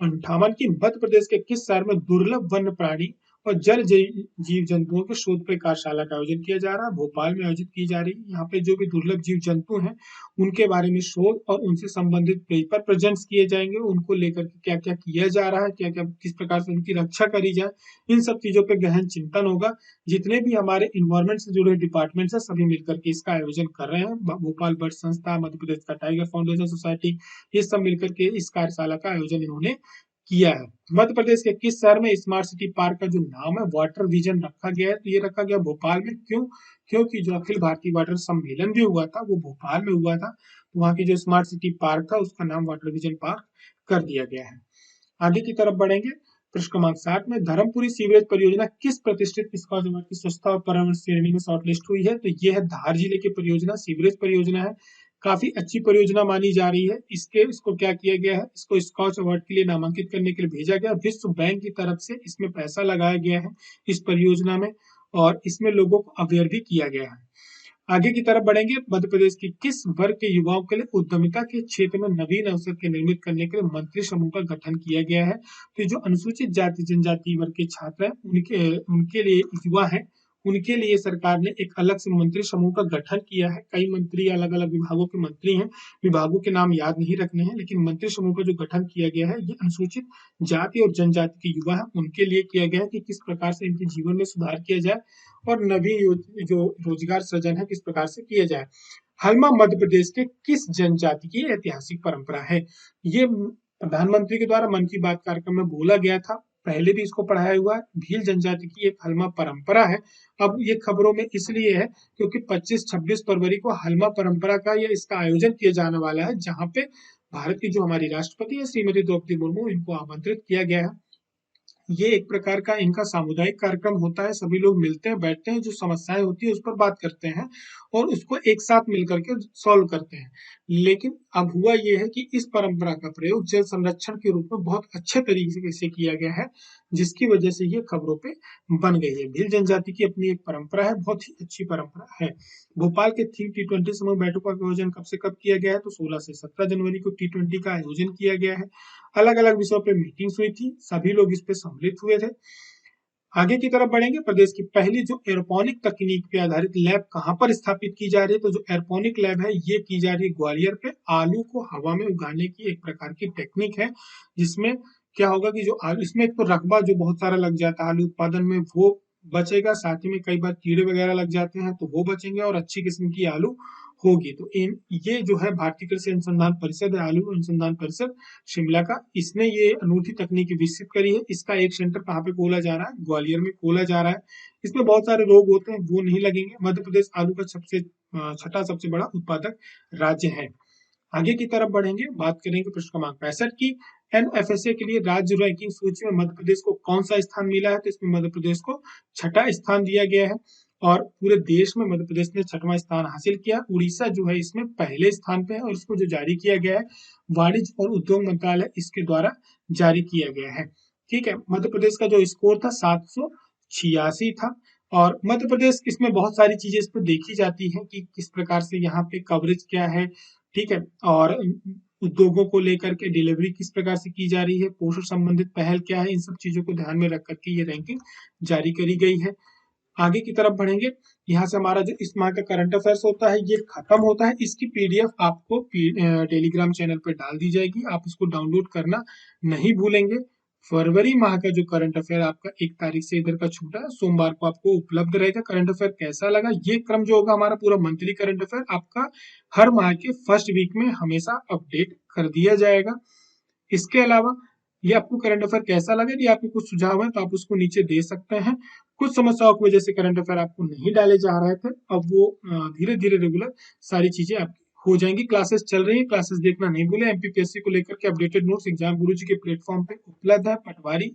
58 की, मध्य प्रदेश के किस शहर में दुर्लभ वन्य प्राणी और जल जीव जंतुओं के शोध पर कार्यशाला का आयोजन किया जा रहा है? भोपाल में आयोजित की जा रही है। यहाँ पे जो भी दुर्लभ जीव जंतु हैं उनके बारे में शोध और उनसे संबंधित पेपर प्रेजेंट्स किए जाएंगे। उनको लेकर के क्या क्या किया जा रहा है, क्या क्या किस प्रकार से उनकी रक्षा करी जाए, इन सब चीजों पे गहन चिंतन होगा। जितने भी हमारे इन्वायरमेंट से जुड़े डिपार्टमेंट्स है सभी मिलकर के इसका आयोजन कर रहे हैं। भोपाल बर्ड संस्था, मध्य प्रदेश का टाइगर फाउंडेशन सोसाइटी, ये सब मिलकर के इस कार्यशाला का आयोजन इन्होंने किया है। मध्य प्रदेश के किस शहर में स्मार्ट सिटी पार्क का जो नाम है वाटर विजन रखा गया है? तो ये रखा गया भोपाल में। क्यों? क्योंकि जो अखिल भारतीय वाटर सम्मेलन भी हुआ था वो भोपाल में हुआ था, तो वहाँ की जो स्मार्ट सिटी पार्क था उसका नाम वाटर विजन पार्क कर दिया गया है। आगे की तरफ बढ़ेंगे। प्रश्न क्रमांक 60 में, धर्मपुरी सीवरेज परियोजना किस प्रतिष्ठित स्कॉच अवार्ड की स्वच्छता और पर्यावरण श्रेणी में शॉर्टलिस्ट हुई है? तो ये है धार जिले की परियोजना, सीवरेज परियोजना है। काफी अच्छी परियोजना मानी जा रही है। इसको क्या किया गया है? इसको स्कॉच अवार्ड के लिए नामांकित करने के लिए भेजा गया। विश्व बैंक की तरफ से इसमें पैसा लगाया गया है इस परियोजना में, और इसमें लोगों को अवेयर भी किया गया है। आगे की तरफ बढ़ेंगे। मध्य प्रदेश की किस वर्ग के युवाओं के लिए उद्यमिता के क्षेत्र में नवीन अवसर के निर्मित करने के लिए मंत्री समूह का गठन किया गया है? तो जो अनुसूचित जाति जनजाति वर्ग के छात्र हैं उनके उनके लिए युवा हैं, उनके लिए सरकार ने एक अलग से मंत्री समूह का गठन किया है। कई मंत्री अलग अलग विभागों के मंत्री हैं, विभागों के नाम याद नहीं रखने हैं, लेकिन मंत्री समूह का जो गठन किया गया है ये अनुसूचित जाति और जनजाति के युवा है उनके लिए किया गया है कि किस प्रकार से इनके जीवन में सुधार किया जाए और नवीन जो रोजगार सृजन है किस प्रकार से किया जाए। हलमा मध्य प्रदेश के किस जनजाति की ऐतिहासिक परंपरा है? ये प्रधानमंत्री के द्वारा मन की बात कार्यक्रम में बोला गया था, पहले भी इसको पढ़ाया हुआ है। भील जनजाति की एक हलमा परंपरा है। अब ये खबरों में इसलिए है क्योंकि 25-26 फरवरी को हलमा परंपरा का या इसका आयोजन किया जाने वाला है, जहां पे भारत की जो हमारी राष्ट्रपति है श्रीमती द्रौपदी मुर्मू, इनको आमंत्रित किया गया है। ये एक प्रकार का इनका सामुदायिक कार्यक्रम होता है। सभी लोग मिलते हैं, बैठते हैं, जो समस्याएं होती है उस पर बात करते हैं और उसको एक साथ मिलकर के सॉल्व करते हैं। लेकिन अब हुआ ये है कि इस परंपरा का प्रयोग जल संरक्षण के रूप में बहुत अच्छे तरीके से किया गया है, जिसकी वजह से ये खबरों पे बन गई है। भील जनजाति की अपनी एक परंपरा है, बहुत ही अच्छी परंपरा है। भोपाल के थीम T20 समूह बैठकों का आयोजन कब से कब किया गया है? तो 16 से 17 जनवरी को T20 का आयोजन किया गया है। अलग अलग विषयों पे मीटिंग्स हुई थी, सभी लोग इस पे सम्मिलित हुए थे। आगे की तरफ बढ़ेंगे। प्रदेश की पहली जो एरोपोनिक तकनीक पे आधारित लैब कहाँ पर स्थापित की जा रही है? तो जो एरोपोनिक लैब है ये की जा रही है ग्वालियर पे। आलू को हवा में उगाने की एक प्रकार की टेक्निक है, जिसमें क्या होगा कि जो आलू, इसमें एक तो रकबा जो बहुत सारा लग जाता है आलू उत्पादन में वो बचेगा, साथ ही में कई बार कीड़े वगैरह लग जाते हैं तो वो बचेंगे और अच्छी किस्म की आलू होगी। तो ये जो है भारतीय कृषि अनुसंधान परिषद है, आलू अनुसंधान परिषद शिमला का, इसने ये अनूठी तकनीक विकसित करी है। इसका एक सेंटर कहाँ पे खोला जा रहा है? ग्वालियर में खोला जा रहा है। इसमें बहुत सारे रोग होते हैं वो नहीं लगेंगे। मध्य प्रदेश आलू का छठा सबसे बड़ा उत्पादक राज्य है। आगे की तरफ बढ़ेंगे, बात करेंगे प्रश्न क्रमांक 65 की, एनएफएसए के लिए राज्य रैंकिंग सूची में मध्य प्रदेश को कौन सा स्थान मिला है, तो इसमें मध्य प्रदेश को छठा स्थान दिया गया है और पूरे देश में मध्य प्रदेश ने छठवां स्थान हासिल किया। उड़ीसा जो है इसमें पहले स्थान पे है और इसको जो जारी किया गया है वाणिज्य और उद्योग मंत्रालय इसके द्वारा जारी किया गया है। ठीक है, मध्य प्रदेश का जो स्कोर था 786 था और मध्य प्रदेश इसमें बहुत सारी चीजें इस पर देखी जाती हैं कि किस प्रकार से यहाँ पे कवरेज क्या है, ठीक है, और उद्योगों को लेकर के डिलीवरी किस प्रकार से की जा रही है, पोषण संबंधित पहल क्या है, इन सब चीजों को ध्यान में रख करके ये रैंकिंग जारी करी गई है। आगे की तरफ बढ़ेंगे, यहाँ से हमारा जो इस माह का करंट अफेयर्स होता है ये खत्म होता है। इसकी पीडीएफ आपको टेलीग्राम चैनल पर डाल दी जाएगी, आप इसको डाउनलोड करना नहीं भूलेंगे। फरवरी माह का जो करंट अफेयर आपका 1 तारीख से इधर का छूटा है, सोमवार को आपको उपलब्ध रहेगा। करंट अफेयर कैसा लगा, ये क्रम जो होगा हमारा पूरा मंथली करंट अफेयर आपका हर माह के फर्स्ट वीक में हमेशा अपडेट कर दिया जाएगा। इसके अलावा ये आपको करंट अफेयर कैसा लगा, यदि आपके कुछ सुझाव है तो आप उसको नीचे दे सकते हैं। कुछ समस्याओं की वजह से करंट अफेयर आपको नहीं डाले जा रहे थे, अब वो धीरे धीरे रेगुलर सारी चीजें आपकी हो जाएंगी। क्लासेस चल रही है, क्लासेस देखना नहीं भूलें। एमपीपीएससी को लेकर के अपडेटेड नोट्स एग्जाम गुरुजी के प्लेटफॉर्म पे उपलब्ध है। पटवारी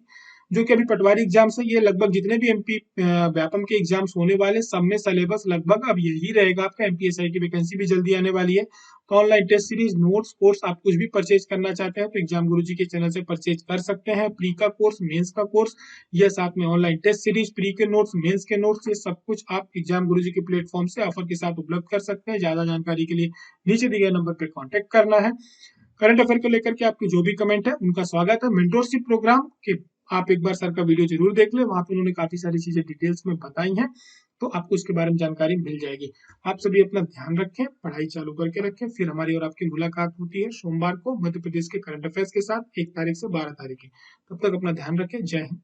जो कि अभी पटवारी एग्जाम्स है, ये लगभग जितने भी एमपी व्यापम के एग्जाम्स होने वाले सब में सिलेबस लगभग अब यही रहेगा आपका। एमपीएसआई की वैकेंसी भी जल्दी आने वाली है, तो online test series notes course आप कुछ भी परचेज करना चाहते हैं तो एग्जाम गुरुजी के चैनल से परचेज कर सकते हैं। प्री का कोर्स, मेंस का कोर्स, ये साथ में ऑनलाइन टेस्ट सीरीज, प्री के नोट्स, मेंस के नोट्स, ये सब कुछ आप एग्जाम गुरुजी के प्लेटफॉर्म से ऑफर के साथ उपलब्ध कर सकते हैं। ज्यादा जानकारी के लिए नीचे दिए गए नंबर पर कॉन्टेक्ट करना है। करंट अफेयर को लेकर के आपके जो भी कमेंट है उनका स्वागत है। मेंटोरशिप प्रोग्राम के आप एक बार सर का वीडियो जरूर देख लें, वहां पर उन्होंने काफी सारी चीजें डिटेल्स में बताई हैं, तो आपको इसके बारे में जानकारी मिल जाएगी। आप सभी अपना ध्यान रखें, पढ़ाई चालू करके रखें। फिर हमारी और आपकी मुलाकात होती है सोमवार को मध्य प्रदेश के करंट अफेयर्स के साथ 1 तारीख से 12 तारीख की। तब तक अपना ध्यान रखें। जय हिंद।